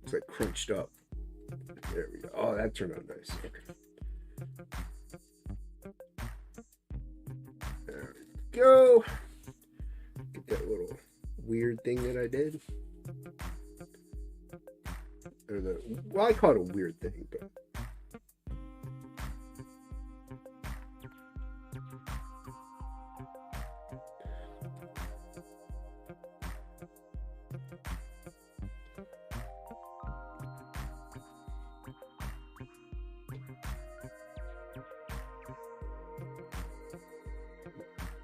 it's like crunched up. There we go. Oh, that turned out nice. Okay. There we go. Get that little weird thing that I did. Or well, I call it a weird thing, but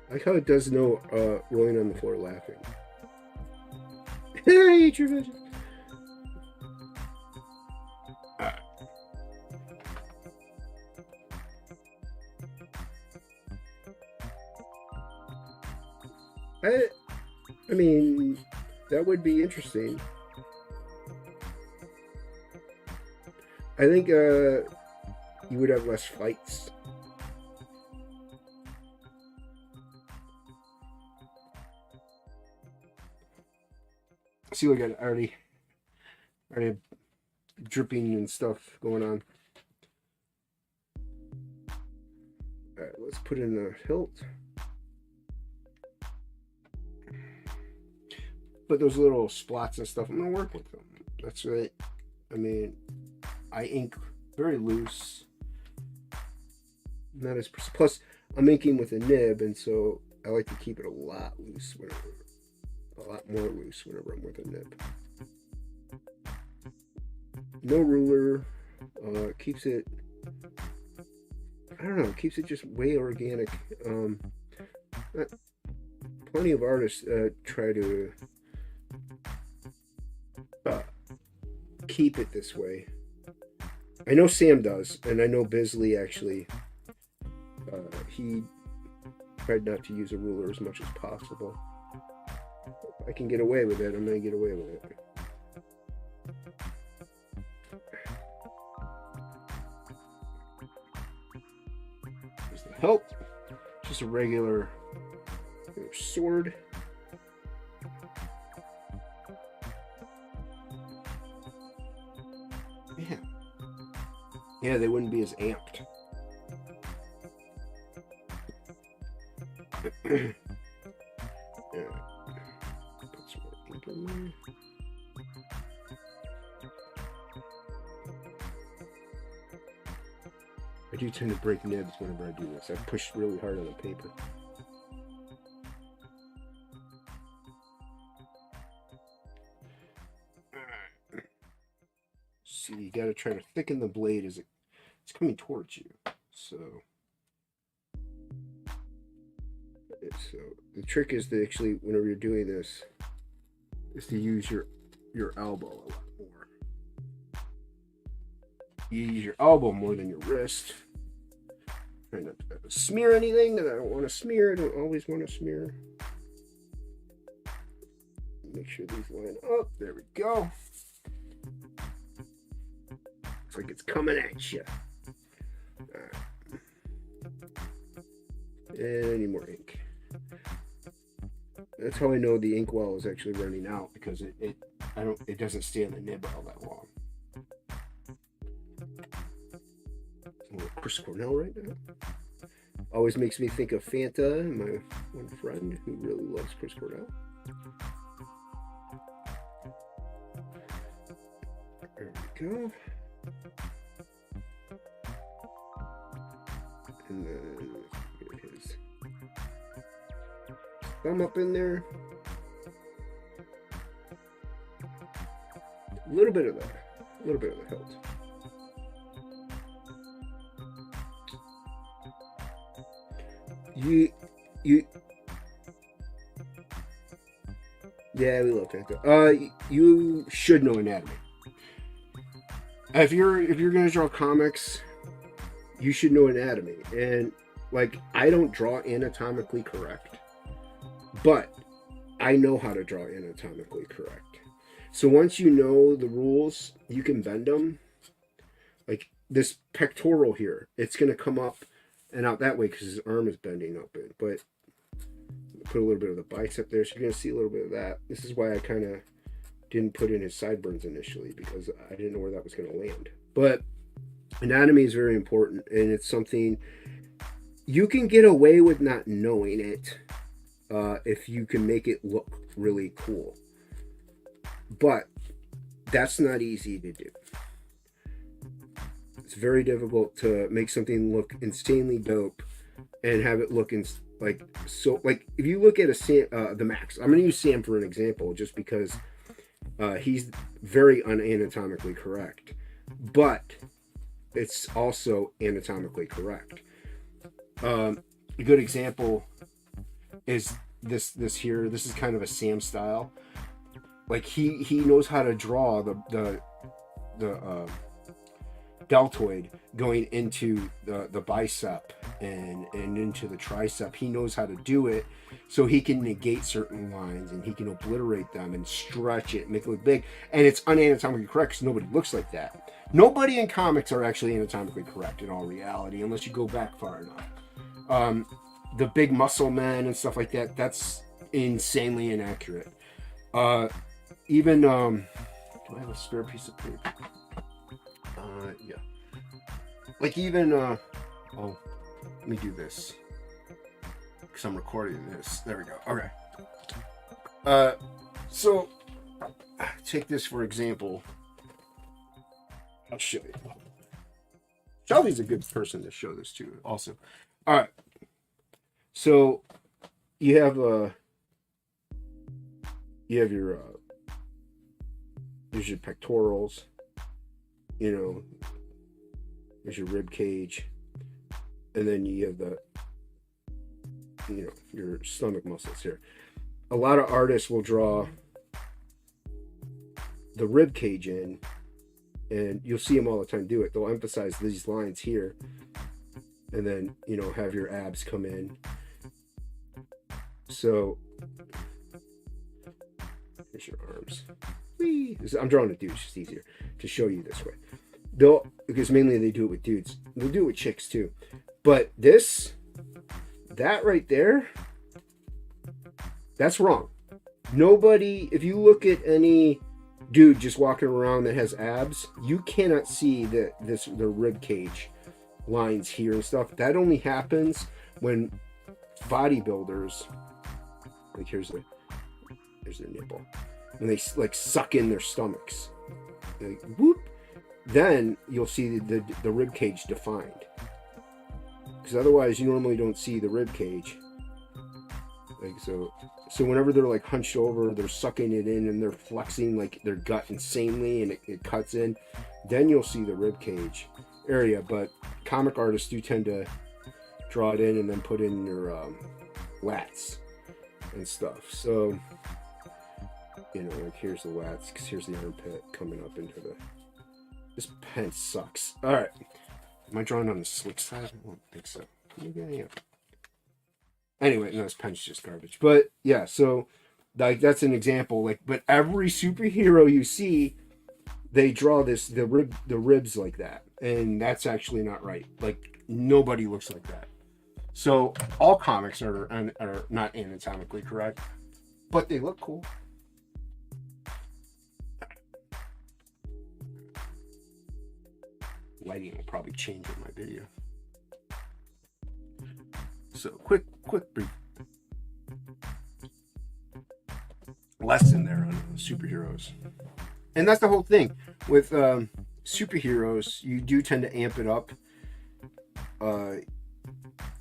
I like how it does no rolling on the floor laughing. Eat your veggies. I mean, that would be interesting. I think you would have less fights. See, look at it, already dripping and stuff going on. All right, let's put in a hilt. But those little splots and stuff, I'm gonna work with them. That's right. I mean, I ink very loose. Not as plus I'm inking with a nib, and so I like to keep it a lot loose whenever. A lot more loose whenever I'm with a nib. No ruler. Keeps it, I don't know, keeps it just way organic. Plenty of artists try to keep it this way. I know Sam does, and I know Bisley actually, he tried not to use a ruler as much as possible. If I can get away with it, I'm going to get away with it. There's the hilt. Just a regular sword. Yeah, they wouldn't be as amped. Yeah. Put some more ink in there. I do tend to break nibs whenever I do this. I push really hard on the paper. See, you got to try to thicken the blade as it's coming towards you. So the trick is to actually, whenever you're doing this, is to use your elbow a lot more. You use your elbow more than your wrist. Trying not to smear anything that I don't want to smear. I don't always want to smear. Make sure these line up. There we go. Looks like it's coming at you. Alright. And I need more ink. That's how I know the inkwell is actually running out, because it doesn't stay on the nib all that long. A little Chris Cornell right now. Always makes me think of Fanta, my one friend who really loves Chris Cornell. There we go. And then get his thumb up in there. A little bit of the hilt. Yeah, we love Fanta. You should know anatomy. If you're gonna draw comics, you should know anatomy. And like, I don't draw anatomically correct, but I know how to draw anatomically correct. So once you know the rules, you can bend them. Like this pectoral here, it's gonna come up and out that way because his arm is bending up it. But put a little bit of the bicep there, so you're gonna see a little bit of that. This is why I kind of didn't put in his sideburns initially, because I didn't know where that was gonna land. But anatomy is very important, and it's something you can get away with not knowing it if you can make it look really cool. But that's not easy to do. It's very difficult to make something look insanely dope and have it look like if you look at the Max, I'm going to use Sam for an example, just because he's very unanatomically correct, but it's also anatomically correct. A good example is this here. This is kind of a Sam style. Like he knows how to draw the deltoid going into the bicep and into the tricep. He knows how to do it so he can negate certain lines, and he can obliterate them and stretch it, make it look big. And it's unanatomically correct because nobody looks like that. Nobody in comics are actually anatomically correct in all reality, unless you go back far enough. The big muscle men and stuff like that, that's insanely inaccurate. Even, do I have a spare piece of paper? Yeah. Like even, oh, let me do this, because I'm recording this. There we go. Okay. So, take this for example. I'll show you. Shelby's a good person to show this to also. All right. So, you have your there's your pectorals, you know, there's your rib cage, and then you have your stomach muscles here. A lot of artists will draw the rib cage in, and you'll see them all the time do it. They'll emphasize these lines here, and then, have your abs come in. So, here's your arms. Whee! I'm drawing a dude, it's just easier to show you this way. Because mainly they do it with dudes. They'll do it with chicks too. But that right there, that's wrong. Nobody, if you look at any dude just walking around that has abs, you cannot see the rib cage lines here and stuff. That only happens when bodybuilders, like here's their nipple, when they like suck in their stomachs, like whoop, then you'll see the rib cage defined, because otherwise you normally don't see the rib cage. Like so whenever they're like hunched over, they're sucking it in and they're flexing like their gut insanely, and it cuts in, then you'll see the rib cage area. But comic artists do tend to draw it in and then put in your lats and stuff. So you know, like here's the lats, because here's the armpit coming up into the. This pen sucks. All right, am I drawing on the slick side? I don't think so. Yeah. Anyway, no, this pen's just garbage. But yeah, so like that's an example. Like, but every superhero you see, they draw the ribs like that, and that's actually not right. Like nobody looks like that. So all comics are not anatomically correct, but they look cool. Lighting will probably change in my video. So quick brief lesson there on superheroes. And that's the whole thing with superheroes. You do tend to amp it up.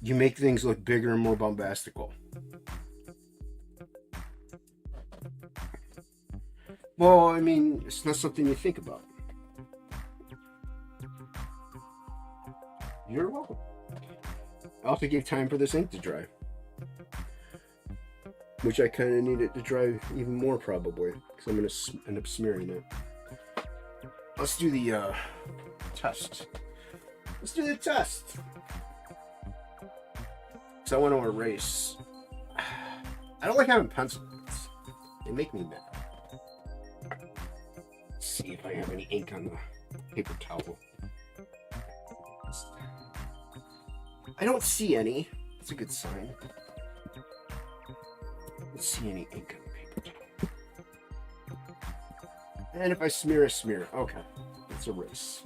You make things look bigger and more bombastical. Well, I mean, it's not something you think about. You're welcome. I also gave time for this ink to dry, which I kind of need it to dry even more probably, because I'm going to end up smearing it. Let's do the test. Let's do the test. Because I want to erase. I don't like having pencils. They make me mad. Let's see if I have any ink on the paper towel. I don't see any. That's a good sign. I don't see any ink on the paper towel. And if I smear, I smear. Okay, let's erase.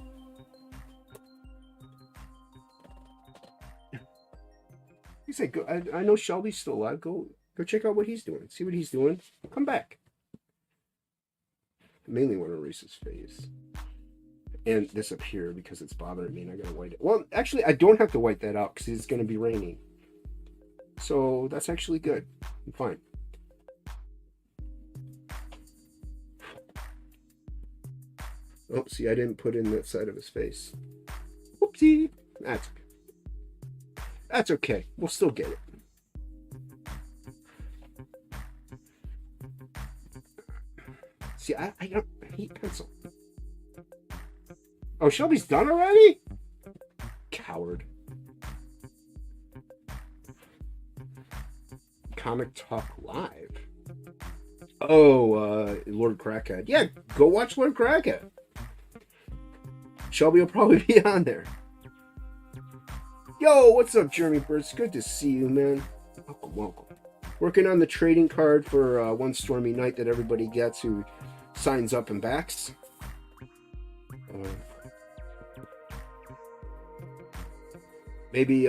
You say, go. I know Shelby's still alive. Go check out what he's doing. See what he's doing. Come back. I mainly want to erase his face. And this up here because it's bothering me and I gotta white it. Well, actually, I don't have to white that out because it's gonna be raining. So that's actually good. I'm fine. Oh, see, I didn't put in that side of his face. Whoopsie. That's okay. We'll still get it. See, I hate pencil. Oh, Shelby's done already? Coward. Comic Talk Live. Oh, Lord Crackhead. Yeah, go watch Lord Crackhead. Shelby will probably be on there. Yo, what's up, Jeremy Burns? Good to see you, man. Welcome. Working on the trading card for One Stormy Night that everybody gets who signs up and backs. Maybe,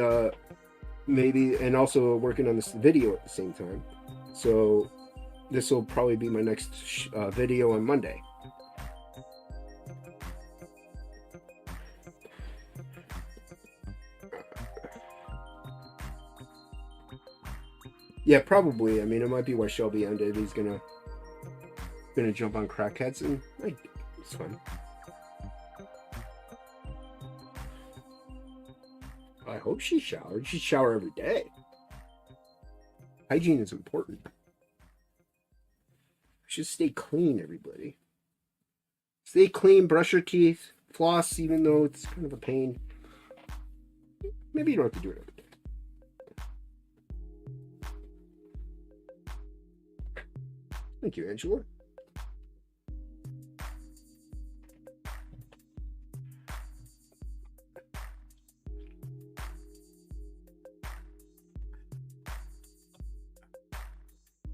and also working on this video at the same time. So this will probably be my next video on Monday. Yeah, probably. I mean, it might be why Shelby ended. He's gonna jump on Crackheads, and it's fine. I hope she showered. She shower every day. Hygiene is important. You should stay clean, everybody. Stay clean, brush your teeth, floss, even though it's kind of a pain. Maybe you don't have to do it every day. Thank you, Angela.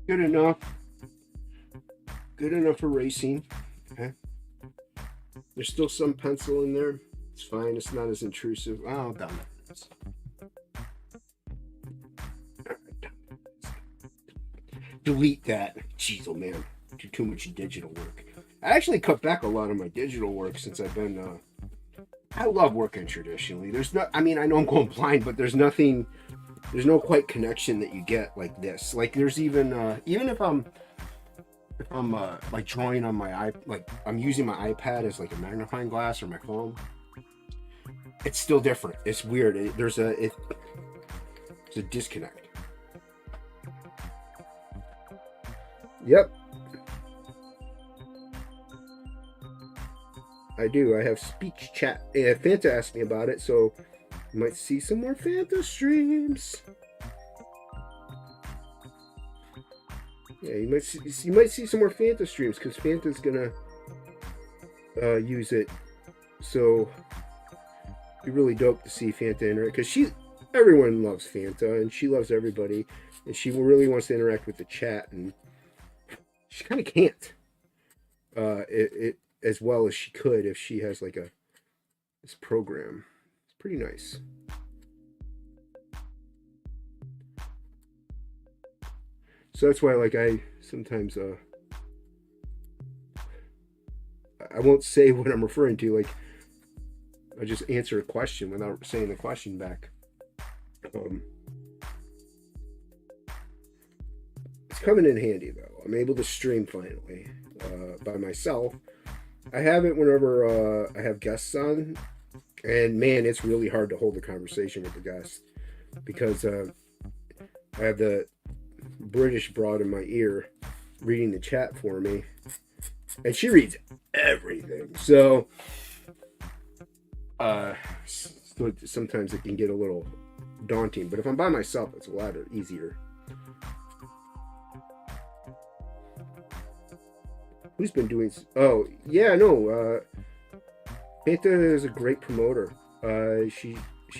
Good enough. Good enough for racing. Okay. There's still some pencil in there. It's fine. It's not as intrusive. Oh, damn it. Delete that. Jeez, oh man. Do too much digital work. I actually cut back a lot on my digital work since I've been I love working traditionally. There's no, I mean, I know I'm going blind, but there's nothing, there's no quite connection that you get like this. Like there's even if I'm like drawing on my like I'm using my iPad as like a magnifying glass or my phone, it's still different. It's weird. There's a disconnect. Yep. I do. I have speech chat. Yeah, Fanta asked me about it, so you might see some more Fanta streams. Yeah, you might see some more Fanta streams because Fanta's gonna use it. So it'd be really dope to see Fanta interact because everyone loves Fanta and she loves everybody, and she really wants to interact with the chat, and she kind of can't it as well as she could if she has like this program. It's pretty nice. So that's why, like, I sometimes I won't say what I'm referring to. Like, I just answer a question without saying the question back. It's coming in handy though. I'm able to stream finally by myself. I have it whenever I have guests on, and man, it's really hard to hold a conversation with the guests because I have the British broad in my ear reading the chat for me, and she reads everything. So sometimes it can get a little daunting, but if I'm by myself, it's a lot easier. Who's been doing? Oh yeah, no. Fanta is a great promoter. She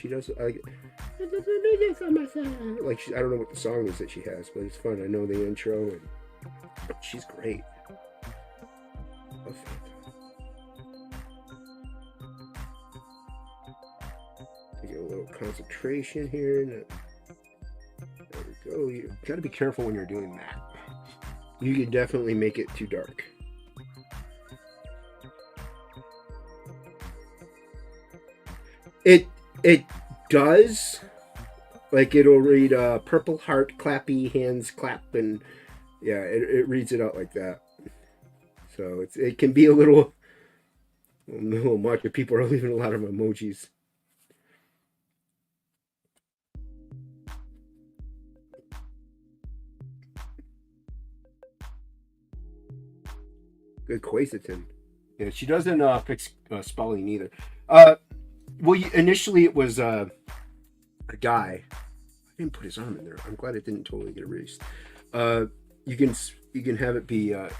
does. Like I don't know what the song is that she has, but it's fun. I know the intro, and she's great. Love Fanta. Get a little concentration here. There we go. You got to be careful when you're doing that. You can definitely make it too dark. It does. Like, it'll read purple heart, clappy hands, clap, and yeah, it reads it out like that. So it can be a little much if people are leaving a lot of emojis. Good quercetin. Yeah, she doesn't fix spelling either. Well, initially it was a guy. I didn't put his arm in there. I'm glad it didn't totally get erased. You can have it be a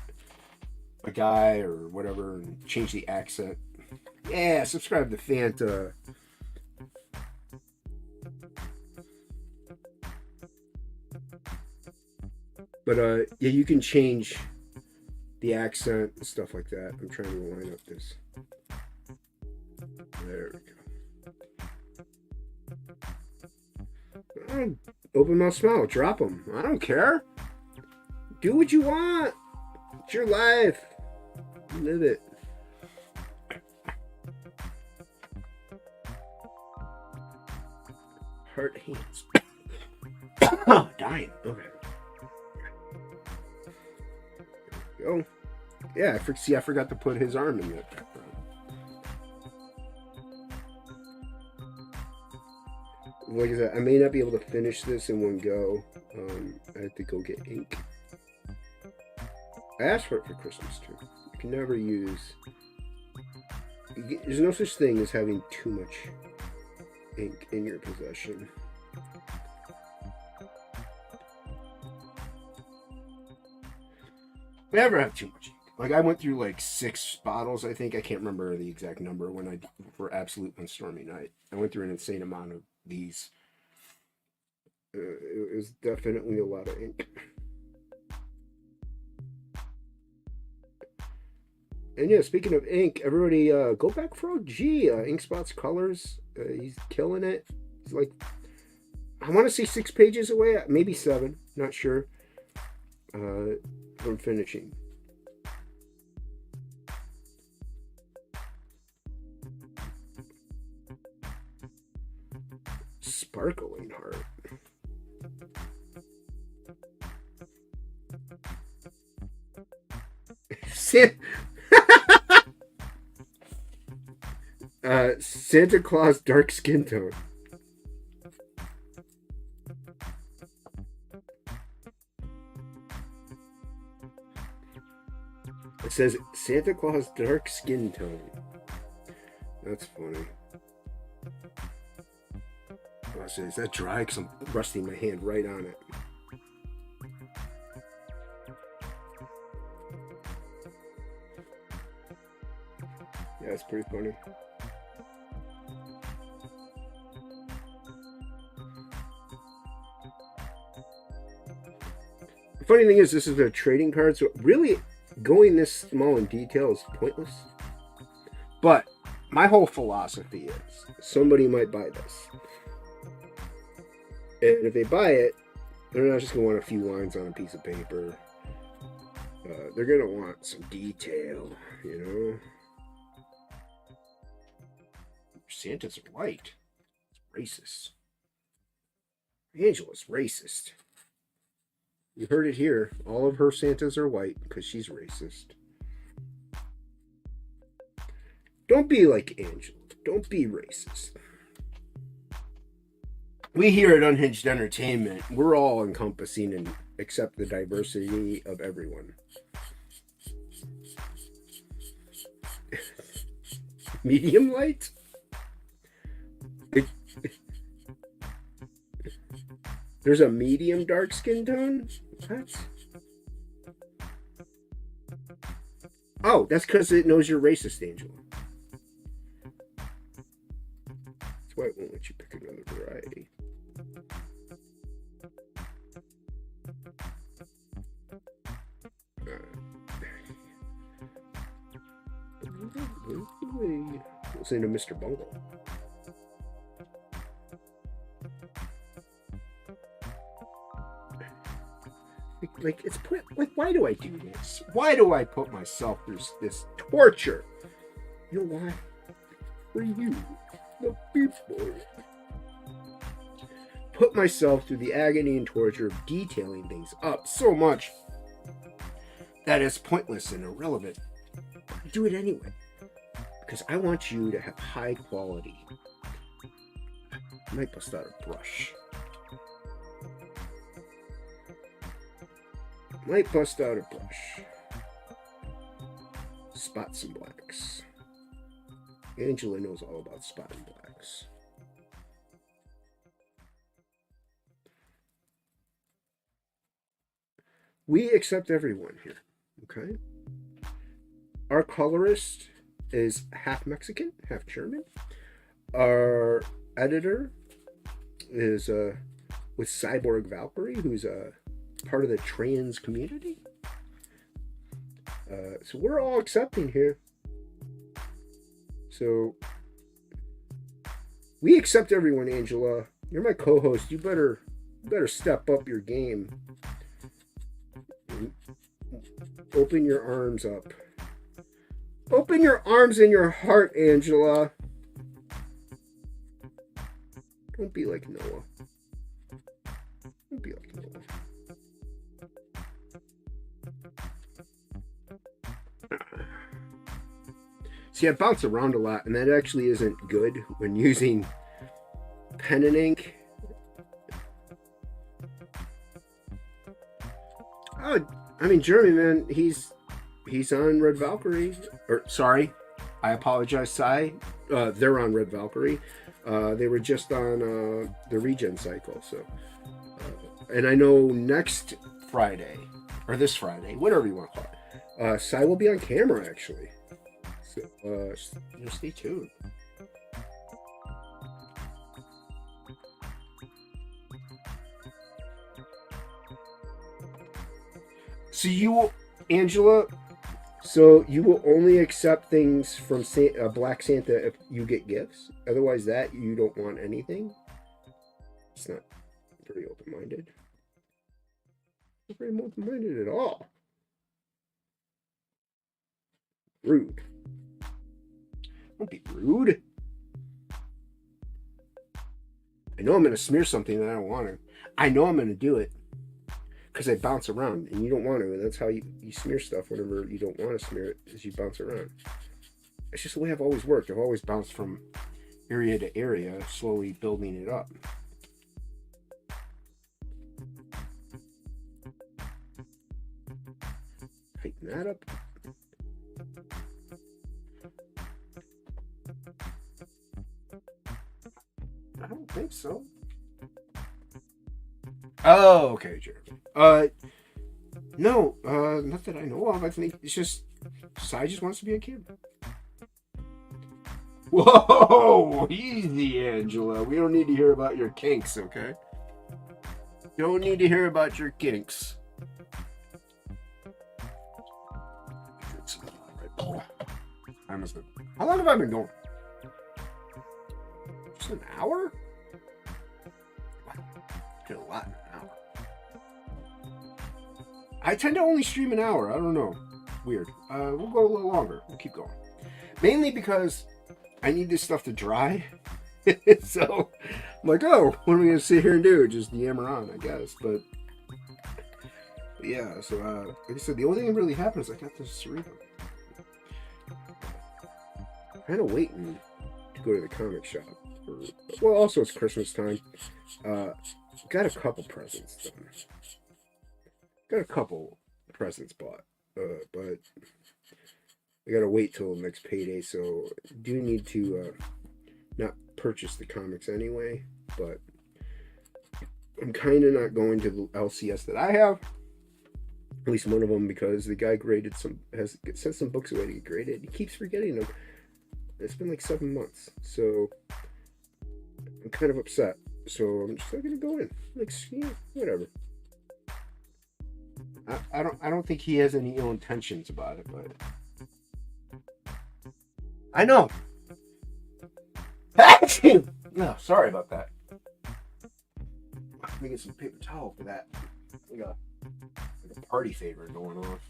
guy or whatever, and change the accent. Yeah, subscribe to Fanta. But yeah, you can change the accent and stuff like that. I'm trying to line up this. There we go. Open mouth smile. Drop them. I don't care. Do what you want. It's your life. Live it. Heart hands. Dying. Okay. There we go. Yeah, I forgot to put his arm in that background. Like I said, I may not be able to finish this in one go. I have to go get ink. I asked for it for Christmas too. You can never use. There's no such thing as having too much ink in your possession. Never have too much ink. Like, I went through like 6 bottles, I think. I can't remember the exact number for Absolute One Stormy Night. I went through an insane amount of these. It was definitely a lot of ink. And yeah, speaking of ink, everybody go back for OG. Inkspot's Colors. He's killing it. He's like, I want to say 6 pages away, maybe 7, not sure, from finishing. Sparkling Heart. Santa Claus Dark Skin Tone. It says Santa Claus Dark Skin Tone. That's funny. I say, is that dry? Because I'm resting my hand right on it. Yeah, it's pretty funny. The funny thing is, this is a trading card, so really going this small in detail is pointless. But my whole philosophy is somebody might buy this. And if they buy it, they're not just going to want a few lines on a piece of paper. They're going to want some detail, you know? Santas are white. It's racist. Angela's racist. You heard it here. All of her Santas are white because she's racist. Don't be like Angela. Don't be racist. We here at Unhinged Entertainment, we're all encompassing and accept the diversity of everyone. Medium light? There's a medium dark skin tone? What? Oh, that's because it knows you're racist, Angela. That's why it won't let you pick another variety. Listening to Mr. Bungle. Like, it's put, like, why do I do this? Why do I put myself through this torture? You know why? For you, the people. Put myself through the agony and torture of detailing things up so much that it's pointless and irrelevant. But I do it anyway. Because I want you to have high quality. I might bust out a brush. Might bust out a brush. Spots and blacks. Angela knows all about spot and blacks. We accept everyone here, okay? Our colorist is half Mexican, half German. Our editor is with Cyborg Valkyrie, who's a part of the trans community. So we're all accepting here. So we accept everyone, Angela. You're my co-host. You better step up your game. Open your arms up. Open your arms and your heart, Angela. Don't be like Noah. Don't be like Noah. See, I bounce around a lot, and that actually isn't good when using pen and ink. Oh, I mean, Jeremy, man, he's on Red Valkyrie. Or, sorry, I apologize, Sai. They're on Red Valkyrie. They were just on the Regen cycle, so. And I know next Friday, or this Friday, whatever you want to call it, Sai will be on camera, actually. So, stay tuned. So you, Angela, so you will only accept things from Black Santa if you get gifts. Otherwise, that you don't want anything. It's not very open-minded. Not very open-minded at all. Rude. Don't be rude. I know I'm going to smear something that I don't want to. I know I'm going to do it because I bounce around and you don't want to. And that's how you smear stuff whenever you don't want to smear it, is you bounce around. It's just the way I've always worked. I've always bounced from area to area, slowly building it up. Tighten that up. think so. Oh, okay, Jeremy. No, not that I know of. I think it's just Sai just wants to be a kid. Whoa, easy, Angela. We don't need to hear about your kinks, okay? Don't need to hear about your kinks. How long have I been going? Just an hour? Did a lot in an hour. I tend to only stream an hour. I don't know. Weird. We'll go a little longer. We'll keep going. Mainly because I need this stuff to dry. So I'm like, oh, what are we gonna sit here and do? Just yammer on, I guess. But yeah, so like I said, the only thing that really happened is I got this cerebral. I had to wait to go to the comic shop. Well, also it's Christmas time. Got a couple presents done. Got a couple presents bought, but I gotta wait till next payday. So I do need to not purchase the comics anyway. But I'm kind of not going to the LCS that I have. At least one of them, because the guy has sent some books away to get graded. He keeps forgetting them. It's been like 7 months, so I'm kind of upset. So I'm just not gonna go in. Like, yeah, whatever. I don't think he has any ill intentions about it, but I know. No, sorry about that. Let me get some paper towel for that. We got like a party favor going on.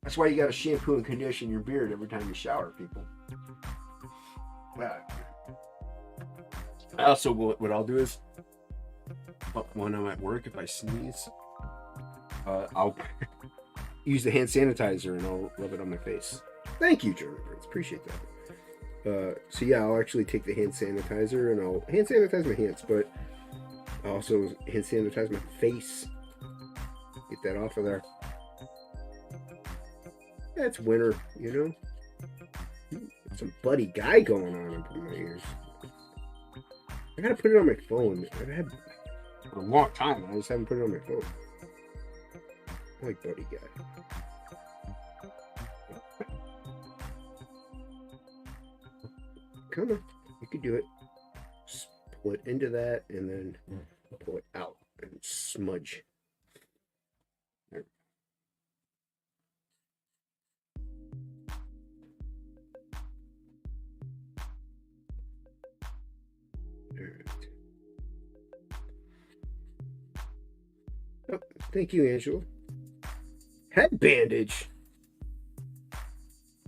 That's why you gotta shampoo and condition your beard every time you shower, people. Also, what I'll do is, when I'm at work, if I sneeze, I'll use the hand sanitizer and I'll rub it on my face. Thank you, German Prince. Appreciate that. So yeah, I'll actually take the hand sanitizer and I'll hand sanitize my hands, but I'll also hand sanitize my face. Get that off of there. Yeah, it's winter, you know? Some Buddy Guy going on up in my ears. I gotta put it on my phone. I've had for a long time. I just haven't put it on my phone. I like Buddy Guy. Come on, you can do it. Just pull it into that and then pull it out and smudge. There. Oh, thank you, Angela. Head bandage.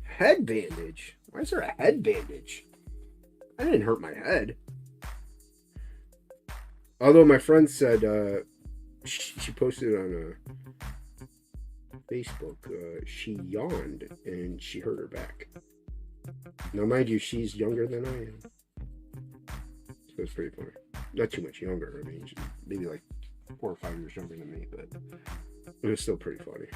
Head bandage? Why is there a head bandage? I didn't hurt my head. Although my friend said she posted on Facebook, she yawned and she hurt her back. Now, mind you, she's younger than I am. So it's pretty funny. Not too much younger. I mean, maybe like 4 or 5 years younger than me, but it was still pretty funny.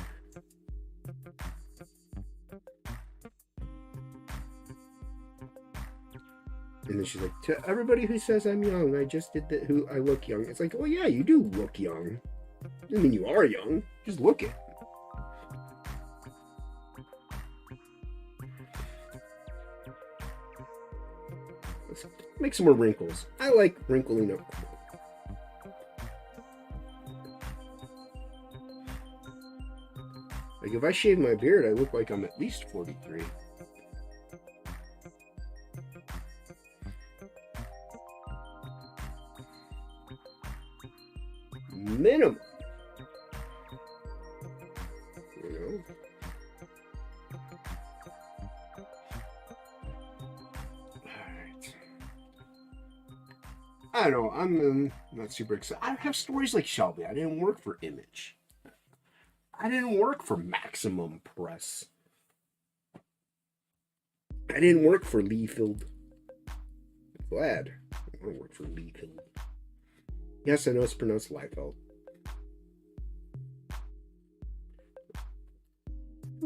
And then she's like, to everybody who says I'm young, I just did that, who I look young. It's like, oh yeah, you do look young. I mean, you are young. Just look it. Let's make some more wrinkles. I like wrinkling up. Like, if I shave my beard, I look like I'm at least 43. Minimum. You know? Alright. I don't know. I'm not super excited. I don't have stories like Shelby. I didn't work for Image. I didn't work for Maximum Press. I didn't work for Liefeld. Glad I don't work for Liefeld. Yes, I know it's pronounced Liefeld.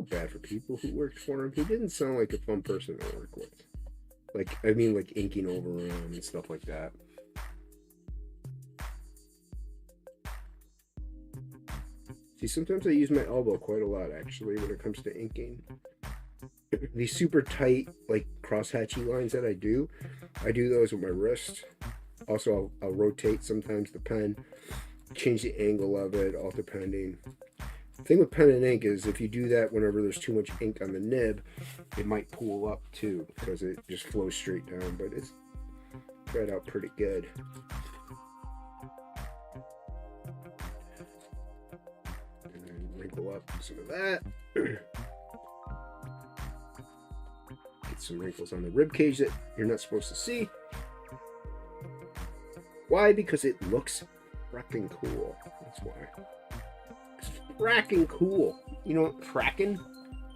feel bad for people who worked for him. He didn't sound like a fun person to work with. Like, I mean, like inking over him and stuff like that. See, sometimes I use my elbow quite a lot, actually, when it comes to inking. These super tight, like, cross-hatchy lines that I do those with my wrist. Also, I'll rotate sometimes the pen, change the angle of it, all depending. The thing with pen and ink is if you do that whenever there's too much ink on the nib, it might pool up too, because it just flows straight down, but it's spread out pretty good. Wrinkle up some of that. Get some wrinkles on the rib cage that you're not supposed to see. Why? Because it looks fracking cool. That's why. It's fracking cool. You know what fracking?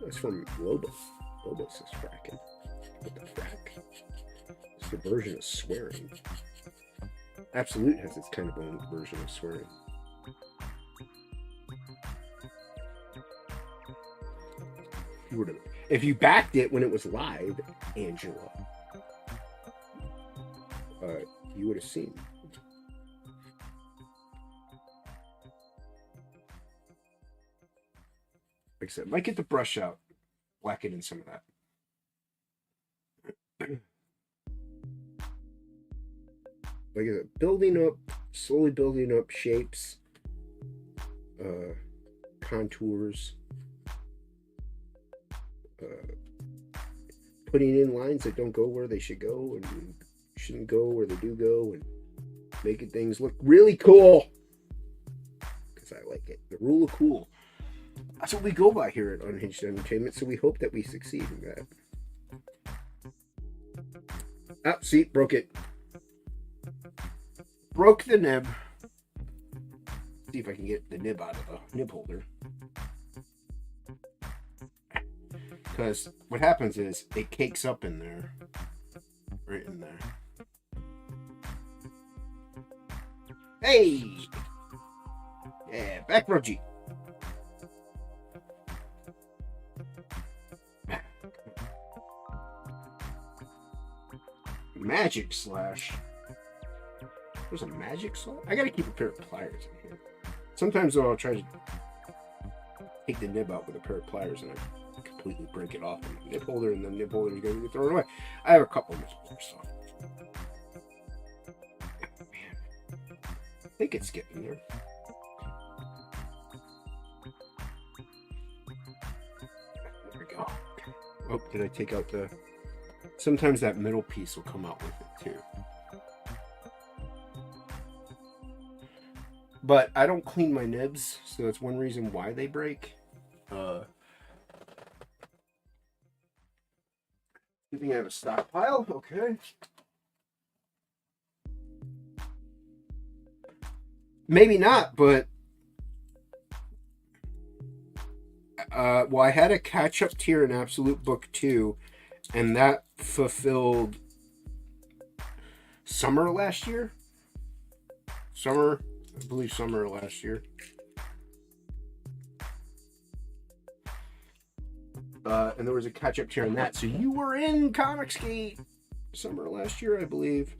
That's from Lobo. Lobo says fracking. What the frack? It's the version of swearing. Absolute has its kind of own version of swearing. If you backed it when it was live, Angela, you would have seen. Like I said, might get the brush out, whack it in some of that. Like I said, slowly building up shapes, contours. Putting in lines that don't go where they should go and shouldn't go where they do go, and making things look really cool, because I like it. The rule of cool. That's what we go by here at Unhinged Entertainment, so we hope that we succeed in that. Ah, see, broke it. Broke the nib. See if I can get the nib out of the nib holder. Because what happens is it cakes up in there, right in there. Hey! Yeah, back row G. Magic slash. There's a magic slash? I gotta keep a pair of pliers in here. Sometimes though, I'll try to take the nib out with a pair of pliers and I completely break it off in the nib holder, and the nib holder is going to be thrown away. I have a couple of nib holders, so. Man. I think it's getting there. There we go. Oh, did I take out the... Sometimes that middle piece will come out with it too. But I don't clean my nibs, so that's one reason why they break. You think I have a stockpile? Okay. Maybe not, but well, I had a catch-up tier in Absolute Book 2, and that fulfilled summer last year. I believe summer last year. And there was a catch-up tier on that. So you were in Comicsgate summer last year, I believe.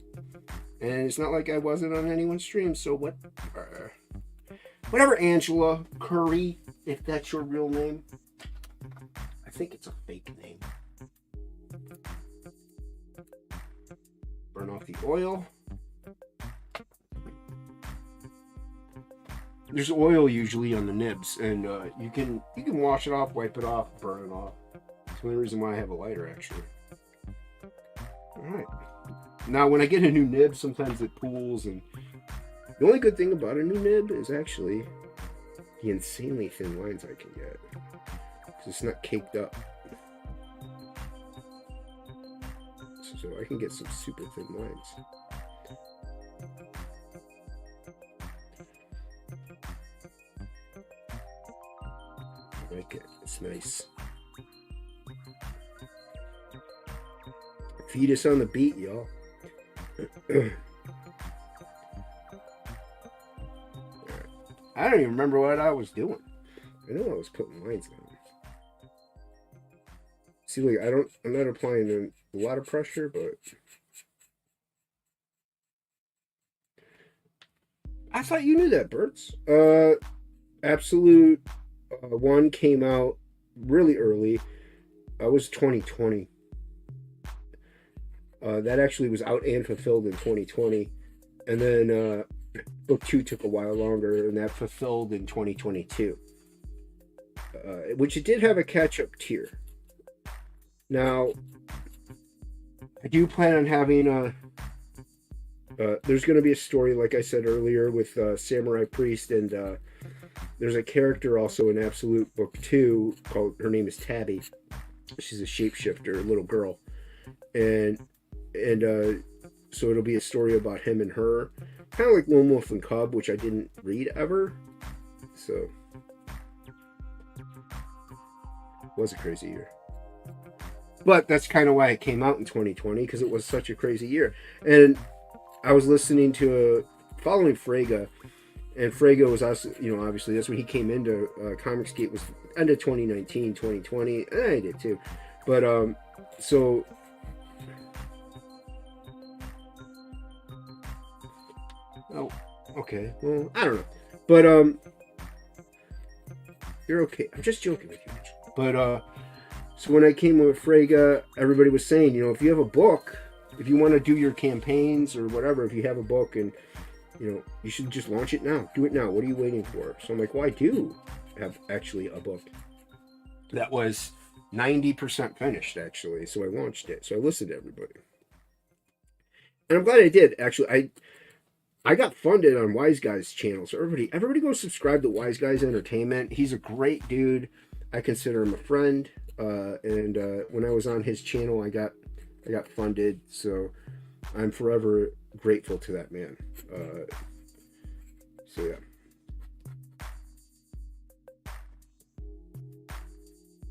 And it's not like I wasn't on anyone's stream. So what? Whatever, Angela Curry, if that's your real name. I think it's a fake name. Burn off the oil. There's oil usually on the nibs, and you can wash it off, wipe it off, burn it off. That's the only reason why I have a lighter, actually. All right. Now, when I get a new nib, sometimes it pools, and the only good thing about a new nib is actually the insanely thin lines I can get, because it's not caked up. So I can get some super thin lines. I like it. It's nice. Feed us on the beat, y'all. I don't even remember what I was doing. I know I was putting lines on. See, like, I'm not applying a lot of pressure, but I thought you knew that, Berts. Absolute One came out really early. It was 2020. That actually was out and fulfilled in 2020. And then book 2 took a while longer, and that fulfilled in 2022. Which it did have a catch-up tier. Now, I do plan on having there's going to be a story, like I said earlier, with Samurai Priest, and there's a character also in Absolute Book 2 called, her name is Tabby. She's a shapeshifter, a little girl. And so it'll be a story about him and her. Kind of like Lone Wolf and Cub, which I didn't read ever. So, it was a crazy year. But that's kind of why it came out in 2020, because it was such a crazy year. And I was listening to following Frege, and Frege was also, obviously that's when he came into Comicsgate, was end of 2019, 2020, and I did too. But so oh, okay, well, I don't know, but you're okay. I'm just joking with you, but so when I came with Frege, everybody was saying, if you have a book, if you want to do your campaigns or whatever, if you have a book and, you should just launch it now. Do it now. What are you waiting for? So I'm like, well, I do have actually a book that was 90% finished, actually. So I launched it. So I listened to everybody. And I'm glad I did. Actually, I got funded on Wise Guy's channel. So everybody go subscribe to Wise Guys Entertainment. He's a great dude. I consider him a friend. And when I was on his channel, I got funded, so I'm forever grateful to that man. So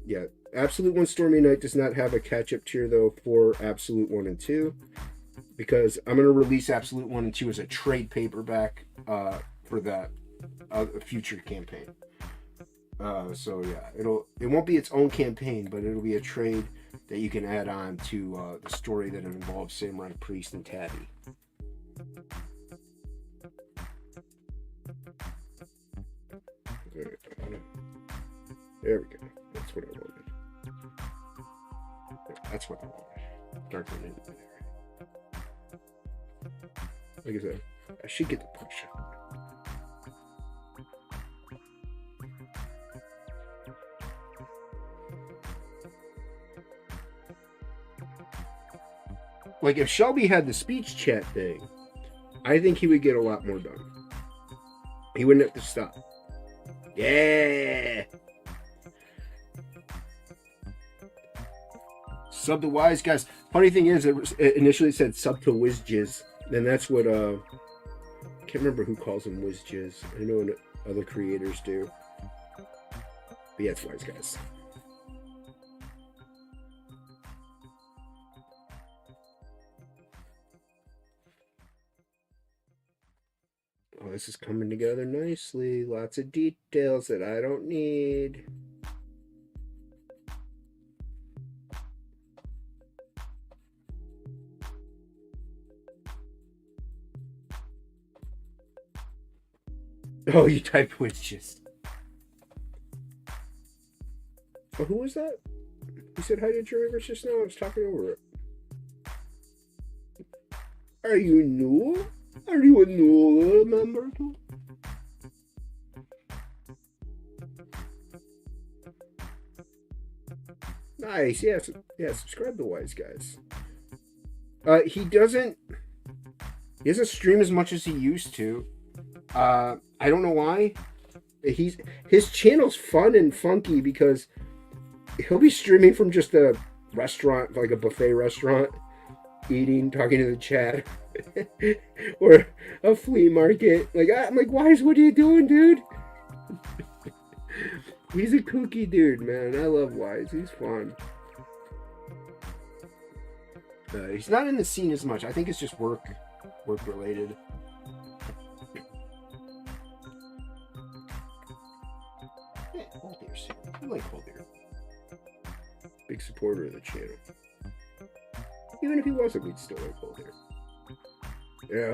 yeah, Absolute One Stormy Night does not have a catch-up tier though for Absolute 1 and 2, because I'm going to release Absolute 1 and 2 as a trade paperback for that future campaign. So yeah, it won't be its own campaign, but it'll be a trade that you can add on to the story that involves Samurai Priest and Tabby. There we go. That's what I wanted. That's what I wanted. Darken it in there. Like I said, I should get the push up. Like, if Shelby had the speech chat thing, I think he would get a lot more done. He wouldn't have to stop. Yeah! Sub to Wise Guys. Funny thing is, it initially said sub to WizJizz. Then that's what, I can't remember who calls him WizJizz. I know other creators do. But yeah, it's Wise Guys. Oh, this is coming together nicely. Lots of details that I don't need. Oh, you typed WizJizz. Oh, who was that? You said hi to Jerry just now? I was talking over it. Are you new? Are you a new member too? Nice, yes, yeah. Subscribe to Wise Guys. He doesn't stream as much as he used to. I don't know why. His channel's fun and funky because he'll be streaming from just a restaurant, like a buffet restaurant, eating, talking to the chat, or a flea market. Like, I'm like, Wise, what are you doing, dude? He's a kooky dude, man. I love Wise. He's fun. He's not in the scene as much. I think it's just work related. Yeah, cold beer. I like cold beer. Big supporter of the channel. Even if he wasn't, we'd still like hold here.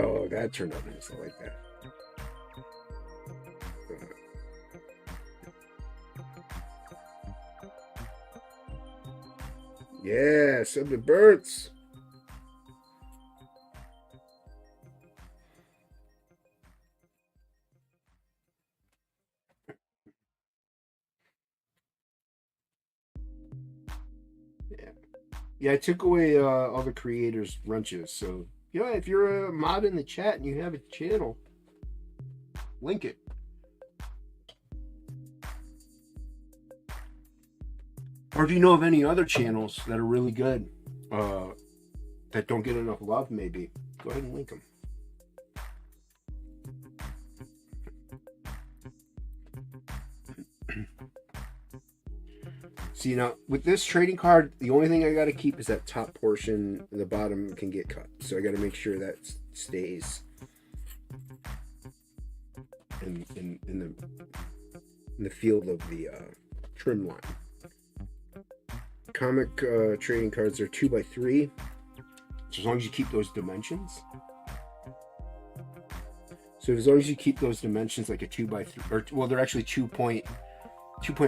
Oh, that turned out nice. I like that. Yeah, sub to Burts. Yeah, I took away all the creators' wrenches. So, yeah, if you're a mod in the chat and you have a channel, link it. Or do you know of any other channels that are really good, that don't get enough love, maybe? Go ahead and link them. See, now, with this trading card, the only thing I got to keep is that top portion. The bottom can get cut. So I got to make sure that stays in the field of the trim line. Comic trading cards are 2x3. So as long as you keep those dimensions. So as long as you keep those dimensions like a 2x3, or well, they're actually 2.5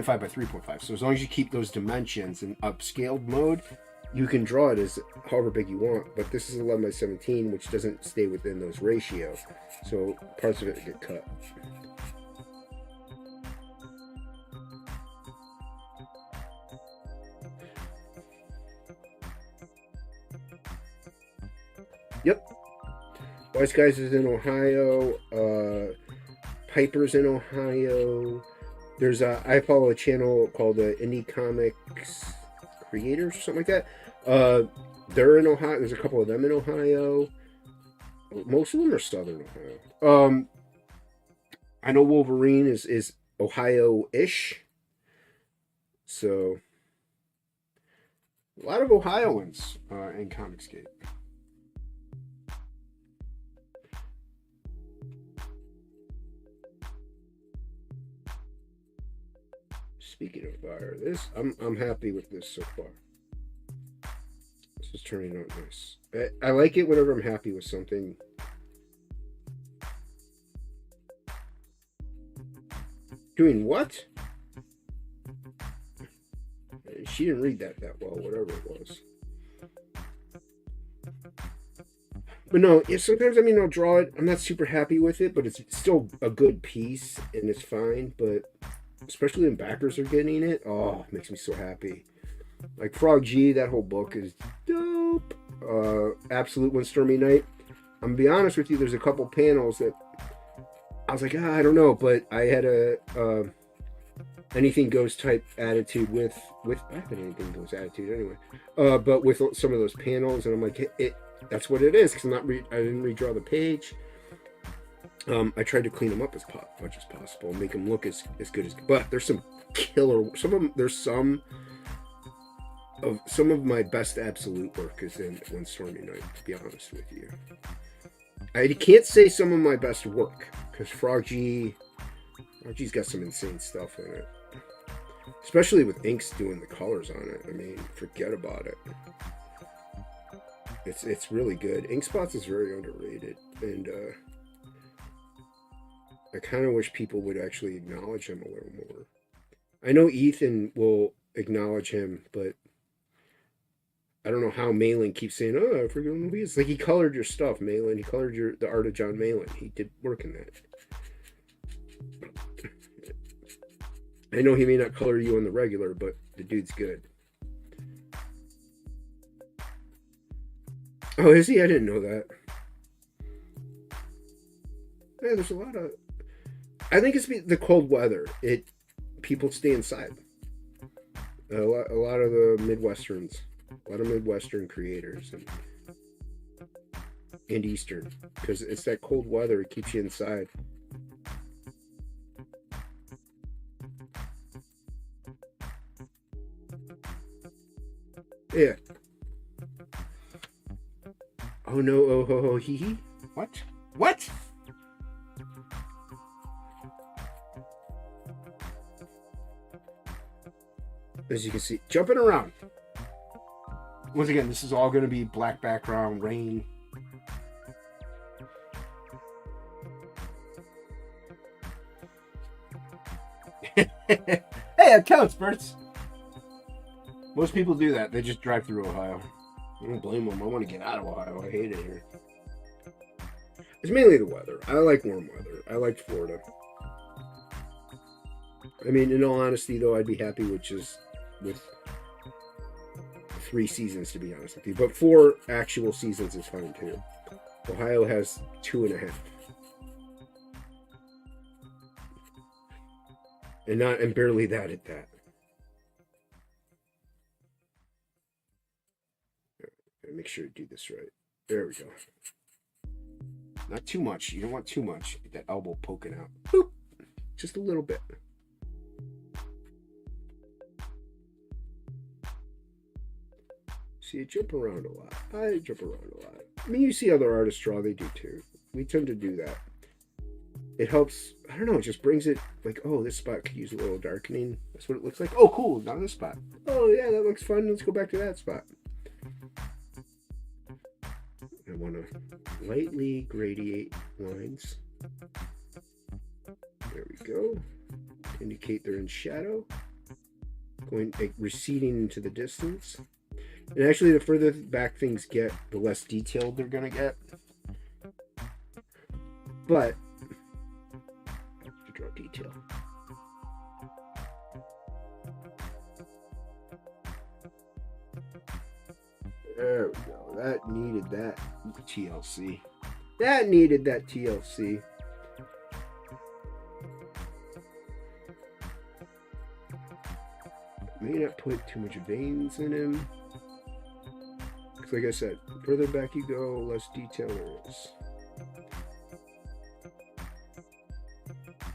by 3.5. So as long as you keep those dimensions in upscaled mode, you can draw it as however big you want. But this is 11 by 17, which doesn't stay within those ratios. So parts of it get cut. Yep. Wise Guys is in Ohio. Piper's in Ohio. There's I follow a channel called Indie Comics Creators or something like that. They're in Ohio. There's a couple of them in Ohio. Most of them are Southern Ohio. I know Wolverine is Ohio-ish. So a lot of Ohioans in Comicsgate. Speaking of fire, I'm happy with this so far. This is turning out nice. I like it whenever I'm happy with something. Doing what? She didn't read that well, whatever it was. But no, sometimes, I mean, I'll draw it. I'm not super happy with it, but it's still a good piece, and it's fine. But especially when backers are getting it, oh, it makes me so happy. Like Frog G, that whole book is dope. Absolute One Stormy Night. I'm gonna be honest with you, there's a couple panels that I was like, I don't know, but I had a anything goes type attitude with I had anything goes attitude anyway. But with some of those panels, and I'm like, that's what it is, because I didn't redraw the page. I tried to clean them up as much as possible, make them look as good as. But there's some killer. There's some of my best absolute work is in One Stormy Night. To be honest with you, I can't say some of my best work because Frog G's got some insane stuff in it, especially with inks doing the colors on it. I mean, forget about it. It's really good. Inkspots is very underrated, and I kind of wish people would actually acknowledge him a little more. I know Ethan will acknowledge him, but I don't know how Malin keeps saying, I forget who he is. Like, he colored your stuff, Malin. He colored the art of John Malin. He did work in that. I know he may not color you on the regular, but the dude's good. Oh, is he? I didn't know that. Yeah, there's a lot of... I think it's the cold weather. People stay inside. A lot of the Midwesterns, a lot of Midwestern creators and Eastern, because it's that cold weather. It keeps you inside. Yeah. Oh no! Oh ho ho hee hee. What? What? As you can see, jumping around. Once again, this is all going to be black background, rain. Hey, it counts, Bert's. Most people do that. They just drive through Ohio. I don't blame them. I want to get out of Ohio. I hate it here. It's mainly the weather. I like warm weather. I like Florida. I mean, in all honesty, though, I'd be happy with 3 seasons, to be honest with you. But 4 actual seasons is fine, too. Ohio has 2.5. And barely that at that. Make sure to do this right. There we go. Not too much. You don't want too much. Get that elbow poking out. Boop. Just a little bit. See, I jump around a lot. I jump around a lot. I mean, you see other artists draw, they do too. We tend to do that. It helps, I don't know, it just brings it like, oh, this spot could use a little darkening. That's what it looks like. Oh, cool, not this spot. Oh, yeah, that looks fun. Let's go back to that spot. I want to lightly gradiate lines. There we go. Indicate they're in shadow. Going receding into the distance. And actually, the further back things get, the less detailed they're going to get. But, to draw detail. There we go. That needed that TLC. That needed that TLC. May not put too much veins in him. Because like I said, further back you go, less detail there is.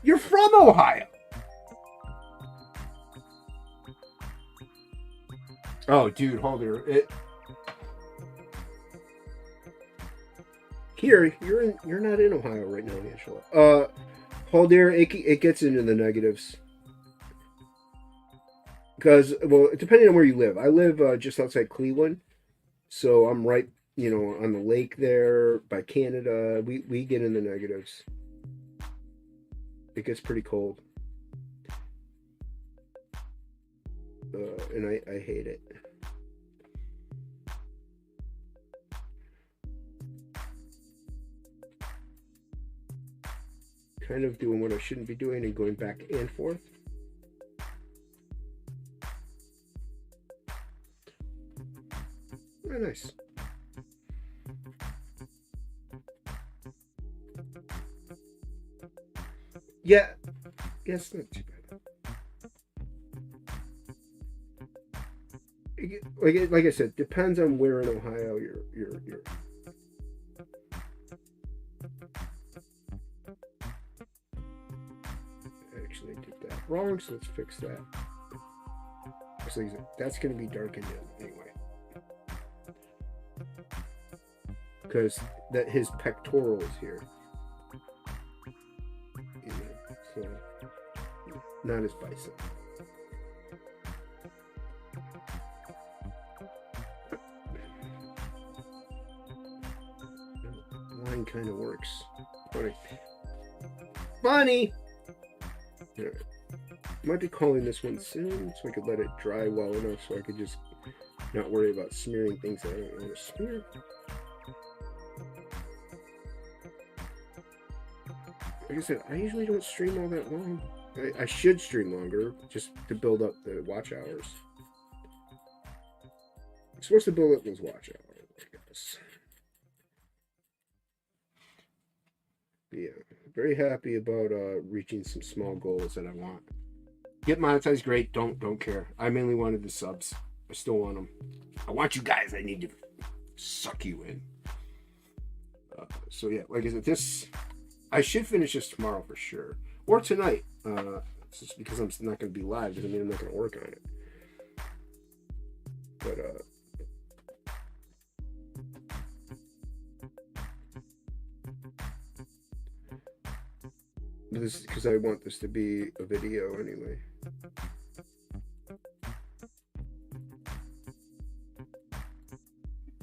You're from Ohio! Oh, dude, hold her. Here, you're not in Ohio right now, Angela. Hold there, it gets into the negatives. Because, well, depending on where you live. I live just outside Cleveland. So I'm right, on the lake there by Canada. We get in the negatives. It gets pretty cold. And I hate it. Kind of doing what I shouldn't be doing and going back and forth. Very nice. Yeah, it's not too bad. Like I said, depends on where in Ohio you're. Actually, I did that wrong, so let's fix that. So that's going to be darkened in anyway. Because his pectoral is here. So not his bicep. Line kind of works. Funny. Right. Might be calling this one soon, so I could let it dry well enough so I could just not worry about smearing things that I don't want to smear. Like I said, I usually don't stream all that long. I should stream longer, just to build up the watch hours. I'm supposed to build up those watch hours, I guess. But yeah, very happy about reaching some small goals that I want. Get monetized, great. Don't care. I mainly wanted the subs. I still want them. I want you guys. I need to suck you in. So yeah, like I said, I should finish this tomorrow for sure, or tonight. Just because I'm not going to be live doesn't mean I'm not going to work on it. But this because I want this to be a video anyway.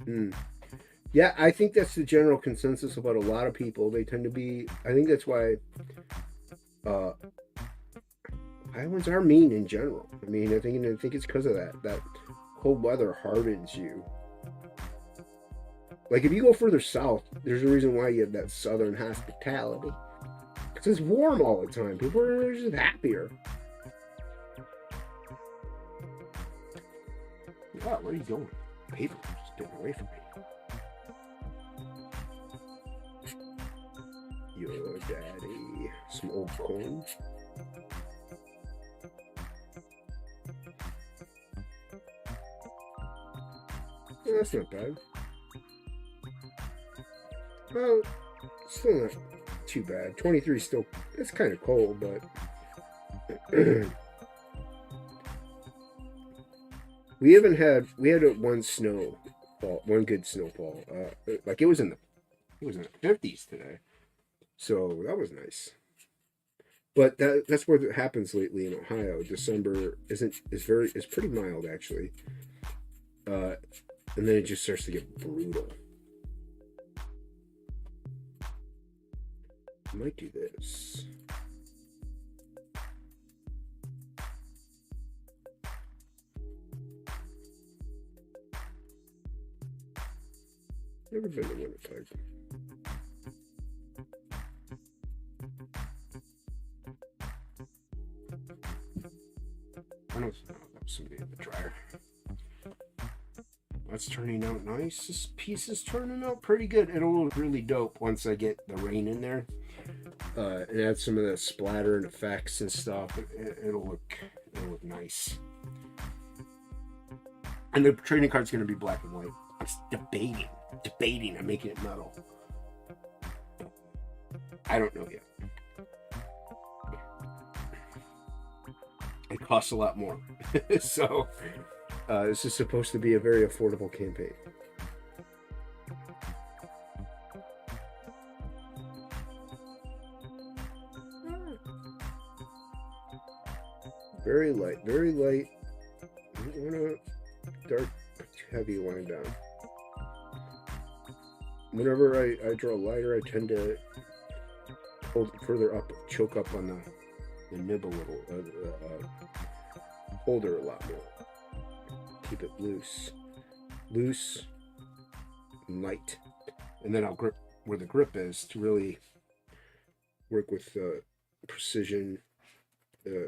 Mm. Yeah, I think that's the general consensus about a lot of people. They tend to be. I think that's why uh, Iowans are mean in general. I mean, I think it's because of that. That cold weather hardens you. Like if you go further south, there's a reason why you have that southern hospitality. Because it's warm all the time. People are just happier. Wow, where are you going? Paper just getting away from me. Your daddy. Some old corn. Yeah, that's not bad. Well, still not too bad. 23 still, it's kind of cold, but we had one snowfall, one good snowfall. Like it was in the 50s today, so that was nice. But that's what happens lately in Ohio. December is pretty mild actually, and then it just starts to get brutal. I might do this. Never been to Winnipeg. I know that was somebody in the dryer. That's turning out nice. This piece is turning out pretty good. It'll look really dope once I get the rain in there. And add some of the splatter and effects and stuff. It'll look nice. And the trading card's going to be black and white. I'm debating on making it metal. I don't know yet. It costs a lot more. So this is supposed to be a very affordable campaign. Very light, very light. You don't want to dark, heavy line down. Whenever I draw lighter, I tend to hold it further up, choke up on the nib a little, holder a lot more. Keep it loose, light, and then I'll grip where the grip is to really work with precision,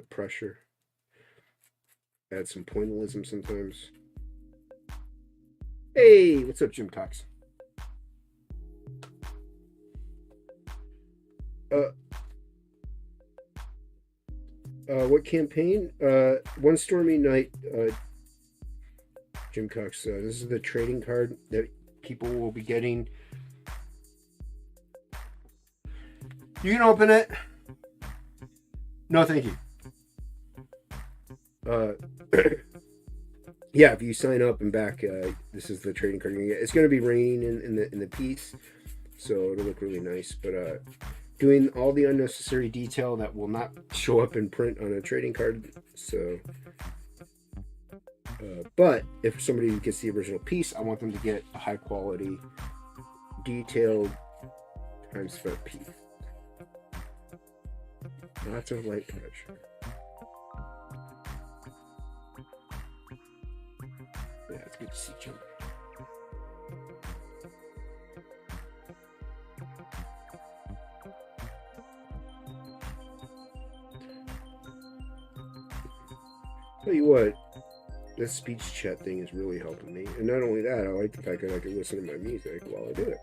pressure. Add some pointillism sometimes. Hey, what's up, Jim Cox? What campaign? One Stormy Night, Jim Cox. This is the trading card that people will be getting. You can open it. No, thank you. Yeah, if you sign up and back, this is the trading card you're gonna get. It's gonna be raining in the piece, so it'll look really nice. But doing all the unnecessary detail that will not show up in print on a trading card. So, but if somebody gets the original piece, I want them to get a high quality, detailed times felt piece. Lots of light pressure. Yeah, it's good to see Jim. Tell you what, this speech chat thing is really helping me. And not only that, I like the fact that I can listen to my music while I do it.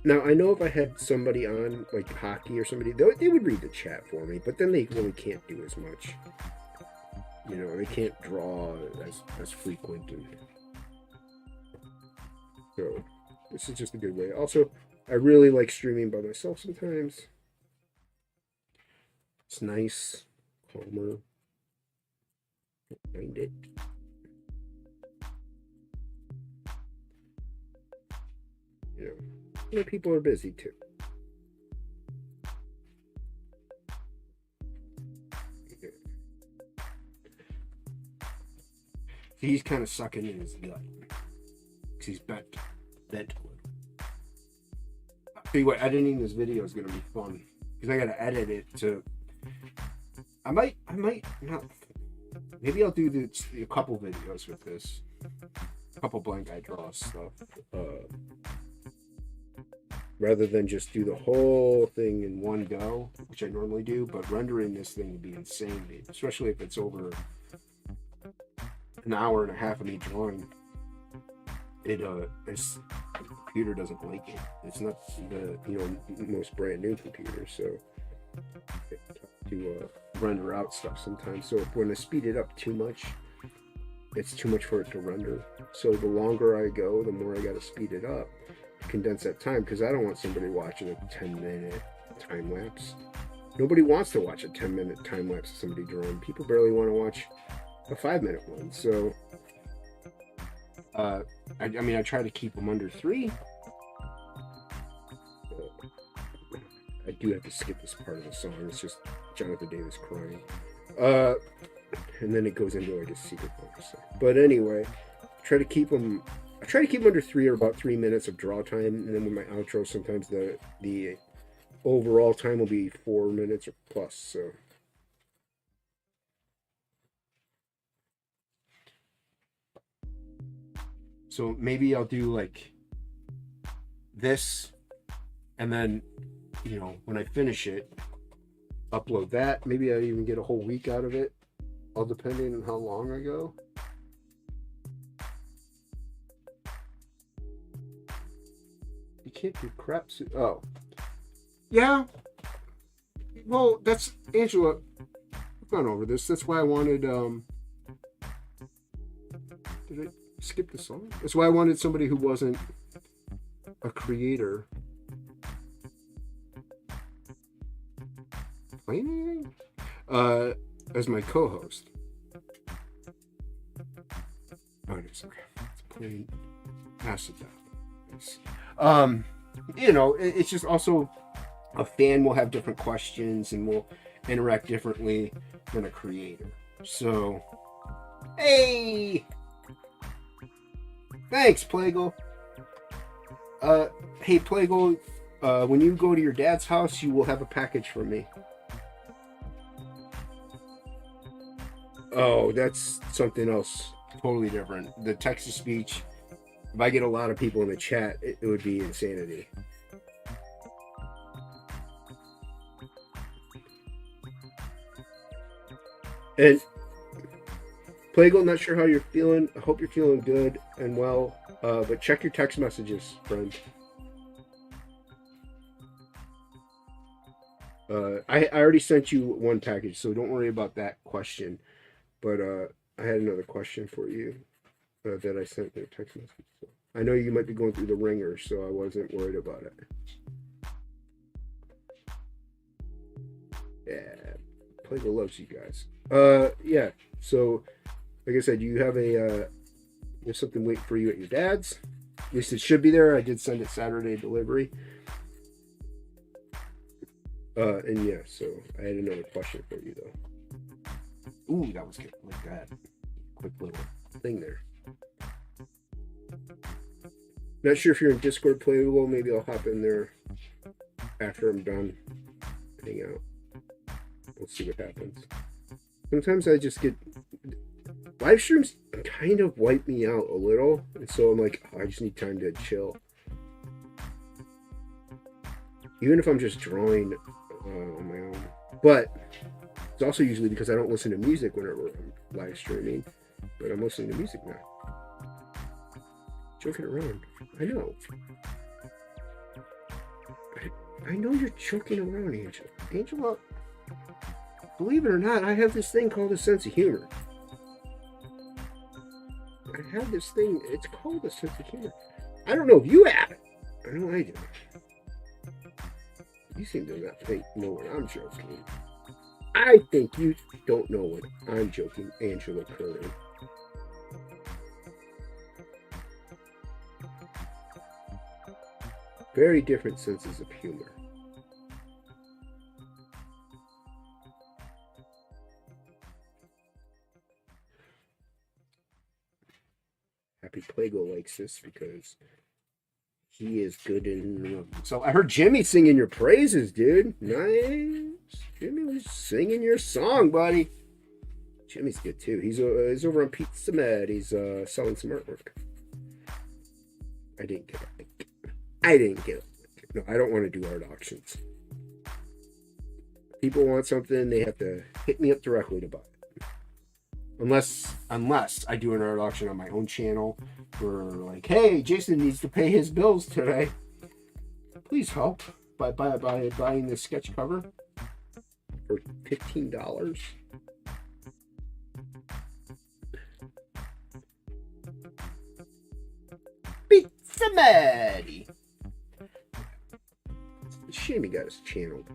Now, I know if I had somebody on, like hockey or somebody, they would read the chat for me, but then they really can't do as much. You know, they can't draw as frequent. And so, this is just a good way. Also, I really like streaming by myself sometimes. It's nice, calmer. Don't mind it. You know, people are busy too. He's kind of sucking in his gut. Because he's bent a little. I'll tell you what, editing this video is going to be fun. Because I got to edit it to... I might not... Maybe I'll do a couple videos with this. A couple blank eye draw stuff. Rather than just do the whole thing in one go, which I normally do. But rendering this thing would be insane. Especially if it's over an hour and a half of me drawing. The computer doesn't like it. It's not the most brand new computer, so to render out stuff sometimes. So when I speed it up too much, it's too much for it to render. So the longer I go, the more I got to speed it up to condense that time, because I don't want somebody watching a 10-minute time lapse. Nobody wants to watch a 10-minute time lapse of somebody drawing. People barely want to watch a 5-minute one. So I try to keep them under 3. I do have to skip this part of the song. It's just Jonathan Davis crying. And then it goes into like a secret bonus. But anyway, I try to keep them under 3, or about 3 minutes of draw time. And then with my outro, sometimes the overall time will be 4 minutes or plus. So maybe I'll do like this, and then, when I finish it, upload that. Maybe I even get a whole week out of it, all depending on how long I go. You can't do crap. Oh. Yeah. Well, that's, Angela, I've gone over this. That's why I wanted, did I skip the song? That's why I wanted somebody who wasn't a creator playing anything as my co-host. Oh, it is okay. It's playing acid. Nice. It's just also a fan will have different questions and will interact differently than a creator. So, hey. Thanks, Plagle. Hey, Plagle, when you go to your dad's house, you will have a package for me. Oh, that's something else. Totally different. The text-to-speech, if I get a lot of people in the chat, it would be insanity. And Plagle, not sure how you're feeling. I hope you're feeling good and well. But check your text messages, friend. I already sent you one package, so don't worry about that question. But I had another question for you that I sent in a text message. So I know you might be going through the ringer, so I wasn't worried about it. Yeah, Plagle loves you guys. Yeah. So, like I said, you have there's something waiting for you at your dad's. At least it should be there. I did send it Saturday delivery. And yeah, so I had another question for you though. Ooh, that was good. Like that. Quick little thing there. Not sure if you're in Discord, Playable. Maybe I'll hop in there after I'm done. Hang out. We'll see what happens. Sometimes I just get... Live streams kind of wipe me out a little. And so I'm like, I just need time to chill. Even if I'm just drawing on my own. But it's also usually because I don't listen to music whenever I'm live streaming. But I'm listening to music now. Joking around. I know. I know you're joking around, Angela. Angela, believe it or not, I have this thing called a sense of humor. I have this thing, it's called a sense of humor. I don't know if you have it. I know I do. You seem to not know when I'm joking. I think you don't know when I'm joking, Angela Curry. Very different senses of humor. happy Plago likes this because he is good in. So I heard Jimmy singing your praises, dude. Nice. Jimmy was singing your song, buddy. Jimmy's good too. He's over on Pizza Med. He's selling some artwork. I didn't get it. No, I don't want to do art auctions. People want something, they have to hit me up directly to buy it. Unless I do an art auction on my own channel where like, hey, Jason needs to pay his bills today. Please help by buying this sketch cover for $15. Pizza Maddie. Shame he got his channel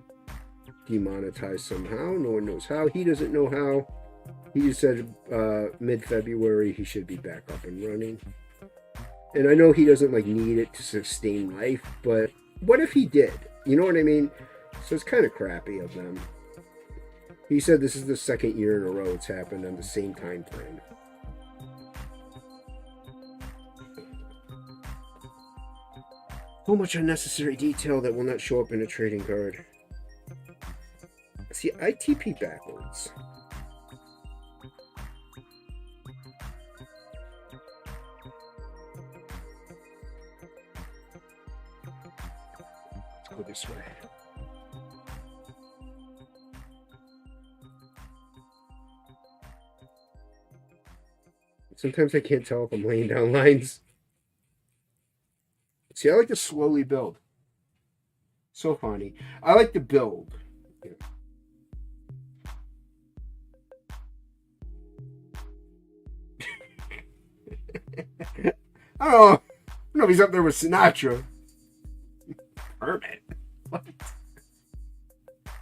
demonetized somehow. No one knows how. He doesn't know how. He just said mid-February he should be back up and running. And I know he doesn't like need it to sustain life, but what if he did? You know what I mean? So it's kind of crappy of them. He said this is the second year in a row it's happened on the same time frame. So much unnecessary detail that will not show up in a trading card. See, I TP backwards. Let's go this way. Sometimes I can't tell if I'm laying down lines. See, I like to slowly build. So funny. I like to build. Yeah. I don't know if he's up there with Sinatra. Kermit. What?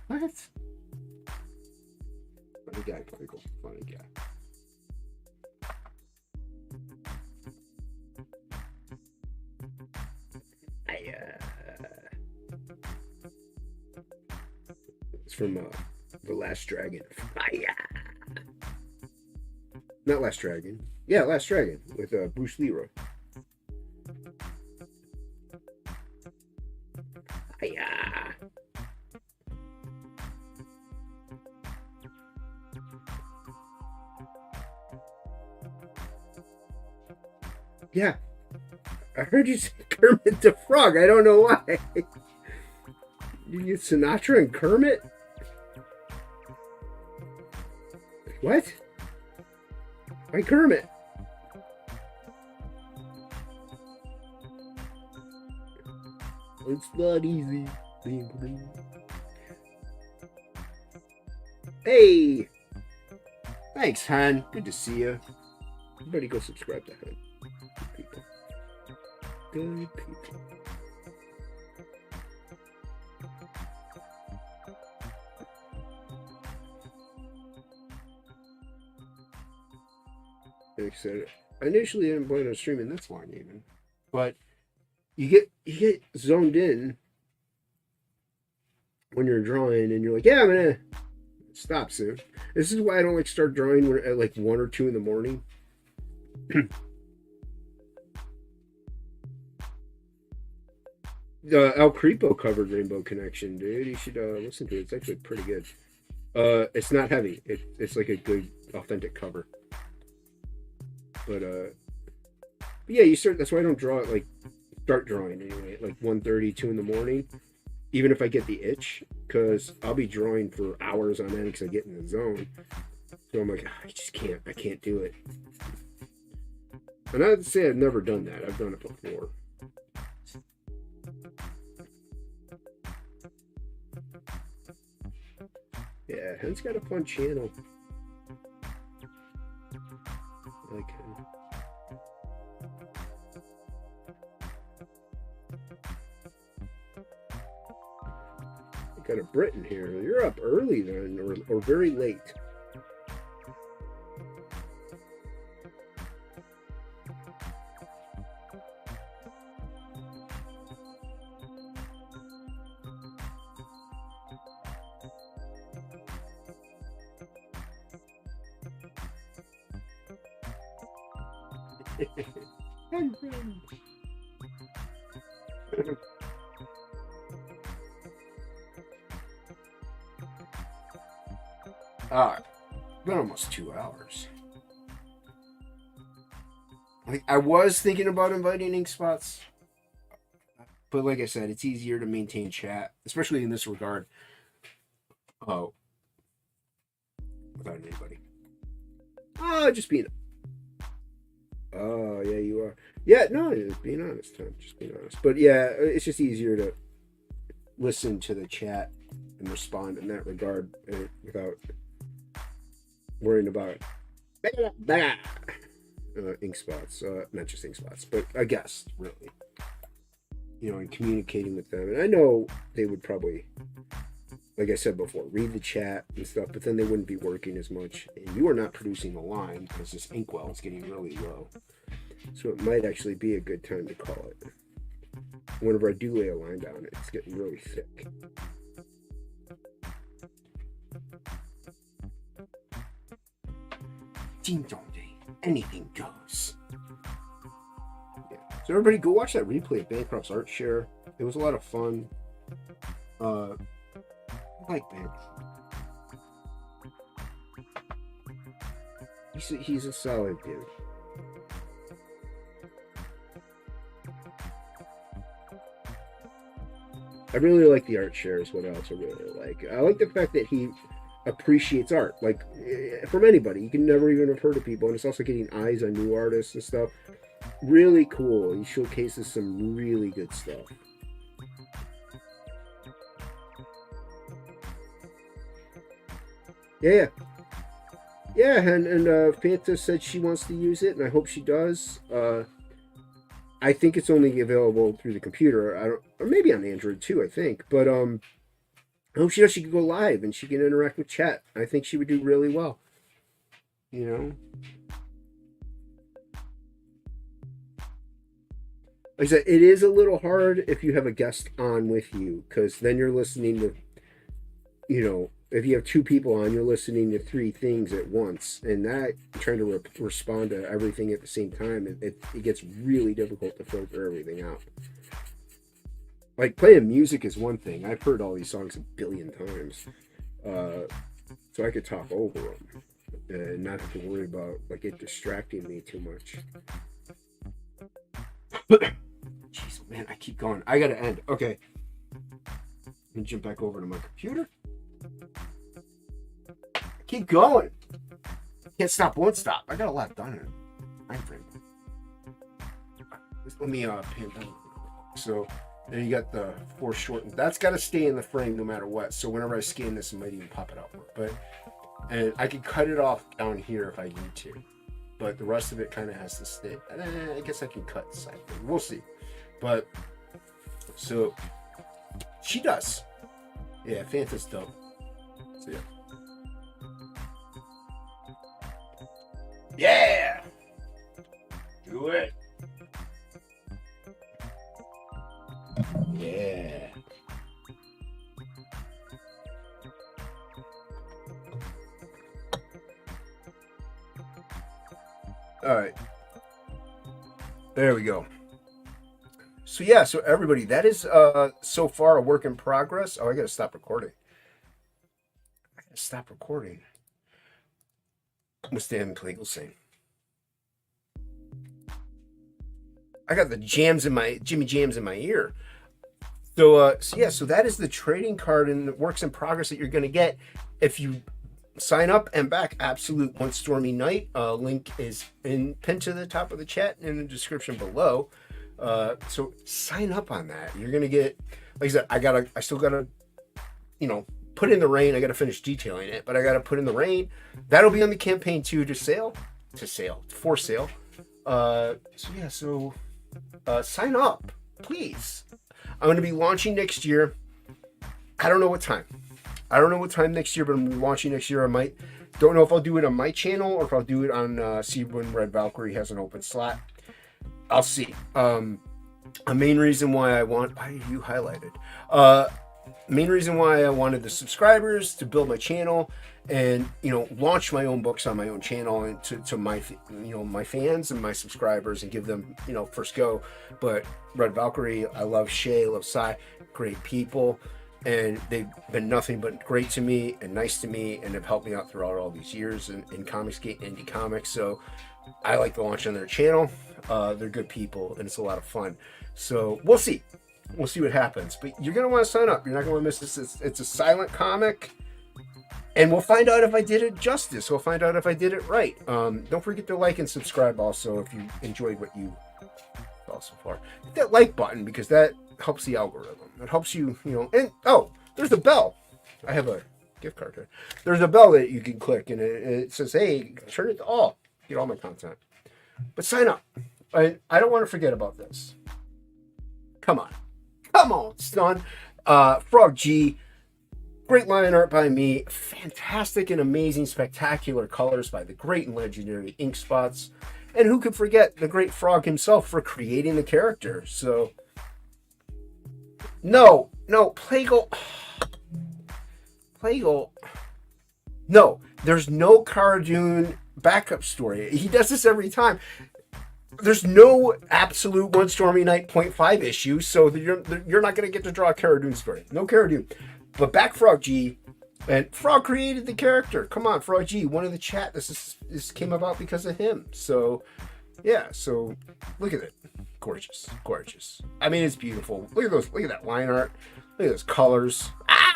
What? Funny guy, Michael. Funny guy. It's from The Last Dragon. Not Last Dragon. Yeah, Last Dragon with Bruce Leroy. Yeah. I heard you say Kermit the Frog. I don't know why. You get Sinatra and Kermit? What? Why Kermit? It's not easy. Hey! Thanks, Han. Good to see you. Everybody go subscribe to Han. Good people. Good people. Like I said, I initially didn't plan on streaming this long even, but you get zoned in when you're drawing, and you're like, yeah, I'm gonna stop soon. This is why I don't like start drawing at like 1 or 2 in the morning. El Creepo covered Rainbow Connection, dude. You should listen to it. It's actually pretty good. It's not heavy. It's like a good authentic cover. But yeah, you start. That's why I don't draw it like start drawing anyway. At like 1:30, 2 in the morning. Even if I get the itch, because I'll be drawing for hours on end because I get in the zone. So I'm like, I just can't. I can't do it. And I'd say I've never done that. I've done it before. Yeah, Hen's got a fun channel. I like him. Got a Britain here. You're up early then, or very late. Been almost 2 hours. Like, I was thinking about inviting Ink Spots, but like I said, it's easier to maintain chat, especially in this regard. Oh, without anybody. Oh, just being. Oh, yeah, you are. Yeah, no, being honest, Tom. Just being honest. But yeah, it's just easier to listen to the chat and respond in that regard without worrying about ink spots. Not just ink spots, but a guest, really. You know, and communicating with them. And I know they would probably, like I said before, read the chat and stuff, but then they wouldn't be working as much. And you are not producing the line because this inkwell is getting really low. So it might actually be a good time to call it. Whenever I do lay a line down, it's getting really thick. Ding dong day. Anything goes. Yeah. So everybody go watch that replay of Bancroft's Art Share. It was a lot of fun. I like Bancroft. He's a solid dude. I really like the art shares. What else I really like? I like the fact that he appreciates art. Like, from anybody. You can never even refer to people. And it's also getting eyes on new artists and stuff. Really cool. He showcases some really good stuff. Yeah. Yeah, and Fanta said she wants to use it, and I hope she does. I think it's only available through the computer. Or maybe on Android too, I think. But I hope she does. She can go live and she can interact with chat. I think she would do really well. You know? Like I said, it is a little hard if you have a guest on with you, because then you're listening to, you know, if you have two people on, you're listening to three things at once, and that trying to respond to everything at the same time, it gets really difficult to filter everything out. Like, playing music is one thing. I've heard all these songs a billion times, so I could talk over them and not have to worry about like it distracting me too much. Jeez, man, I keep going. I gotta end. Okay, let me jump back over to my computer. Keep going. Can't stop, won't stop. I got a lot done in a time frame. Let me pan down. So then you got the foreshortened. That's got to stay in the frame no matter what. So whenever I scan this, I might even pop it out more. And I can cut it off down here if I need to. But the rest of it kind of has to stay. I guess I can cut the side. We'll see. But so she does. Yeah, Fanta's dope. So yeah. Yeah! Do it! Yeah. Alright. There we go. So yeah, so everybody, that is so far a work in progress. Oh, I gotta stop recording. What's Dan Plagle saying? I got the Jimmy Jams in my ear. So yeah, so that is the trading card and the works in progress that you're going to get if you sign up and back Absolute One Stormy Night. Link is pinned to the top of the chat in the description below. So sign up on that. You're going to get, like I said, I still gotta, put in the rain. I got to finish detailing it, but I got to put in the rain. That'll be on the campaign too, for sale. So yeah, so sign up, please. I'm going to be launching next year. I don't know what time next year, but I'm launching next year. Don't know if I'll do it on my channel or if I'll do it on see when Red Valkyrie has an open slot. I'll see. A main reason why you highlighted. main reason why I wanted the subscribers to build my channel and, you know, launch my own books on my own channel and to my, you know, my fans and my subscribers and give them, you know, first go. But Red Valkyrie, I love Shay, I love Sai, great people. And they've been nothing but great to me and nice to me and have helped me out throughout all these years in Comicsgate and Indie Comics. So I like to launch on their channel. They're good people and it's a lot of fun. So we'll see. We'll see what happens. But you're going to want to sign up. You're not going to miss this. It's a silent comic. And we'll find out if I did it justice. We'll find out if I did it right. Don't forget to like and subscribe also if you enjoyed what you saw so far. Hit that like button because that helps the algorithm. It helps you, you know, and oh, there's a bell. I have a gift card here. There's a bell that you can click and it says, hey, turn it to all. Get all my content. But sign up. I don't want to forget about this. Come on. Come on, son. Frog G. Great line art by me. Fantastic and amazing, spectacular colors by the great and legendary Ink Spots. And who could forget the great Frog himself for creating the character. So, no, Plagal. No, there's no Cardoon backup story. He does this every time. There's no absolute One Stormy Night 0.5 issue, so you're not going to get to draw a Cardoon story. No Cardoon. But back Frog G, and Frog created the character. Come on, Frog G, one of the chat. This came about because of him. So, yeah. So look at it, gorgeous. I mean, it's beautiful. Look at those. Look at that line art. Look at those colors.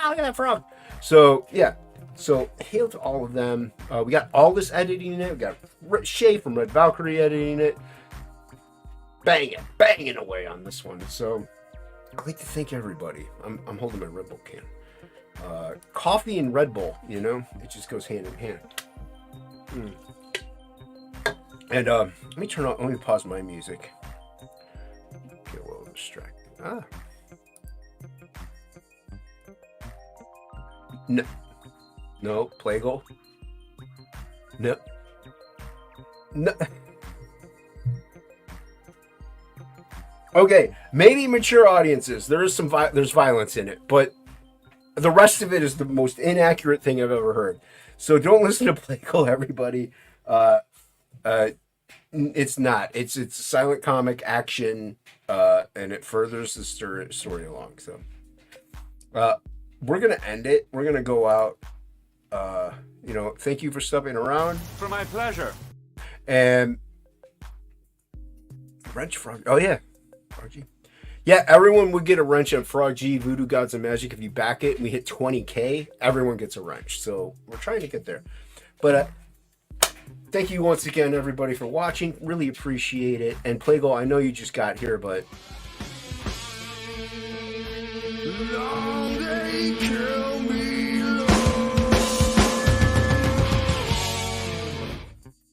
Look at that frog. So yeah. So hail to all of them. We got all this editing in it. We got Shay from Red Valkyrie editing it. Banging away on this one. So I'd like to thank everybody. I'm holding my Red Bull can. Coffee and Red Bull, you know, it just goes hand in hand. And let me pause my music. Get a little distracted. No, Plagal. No. Okay, maybe mature audiences. There's violence in it, but the rest of it is the most inaccurate thing I've ever heard. So don't listen to Plagal, everybody. It's not. It's a silent comic action, and it furthers the story along. So we're gonna end it. We're gonna go out. You know, thank you for stopping around. For my pleasure. And Wrench Frog. Oh yeah. Frog G. Yeah, everyone would get a wrench on Frog G, Voodoo Gods of Magic. If you back it and we hit 20K, everyone gets a wrench. So we're trying to get there. But thank you once again, everybody, for watching. Really appreciate it. And Plagal, I know you just got here, but Long they kill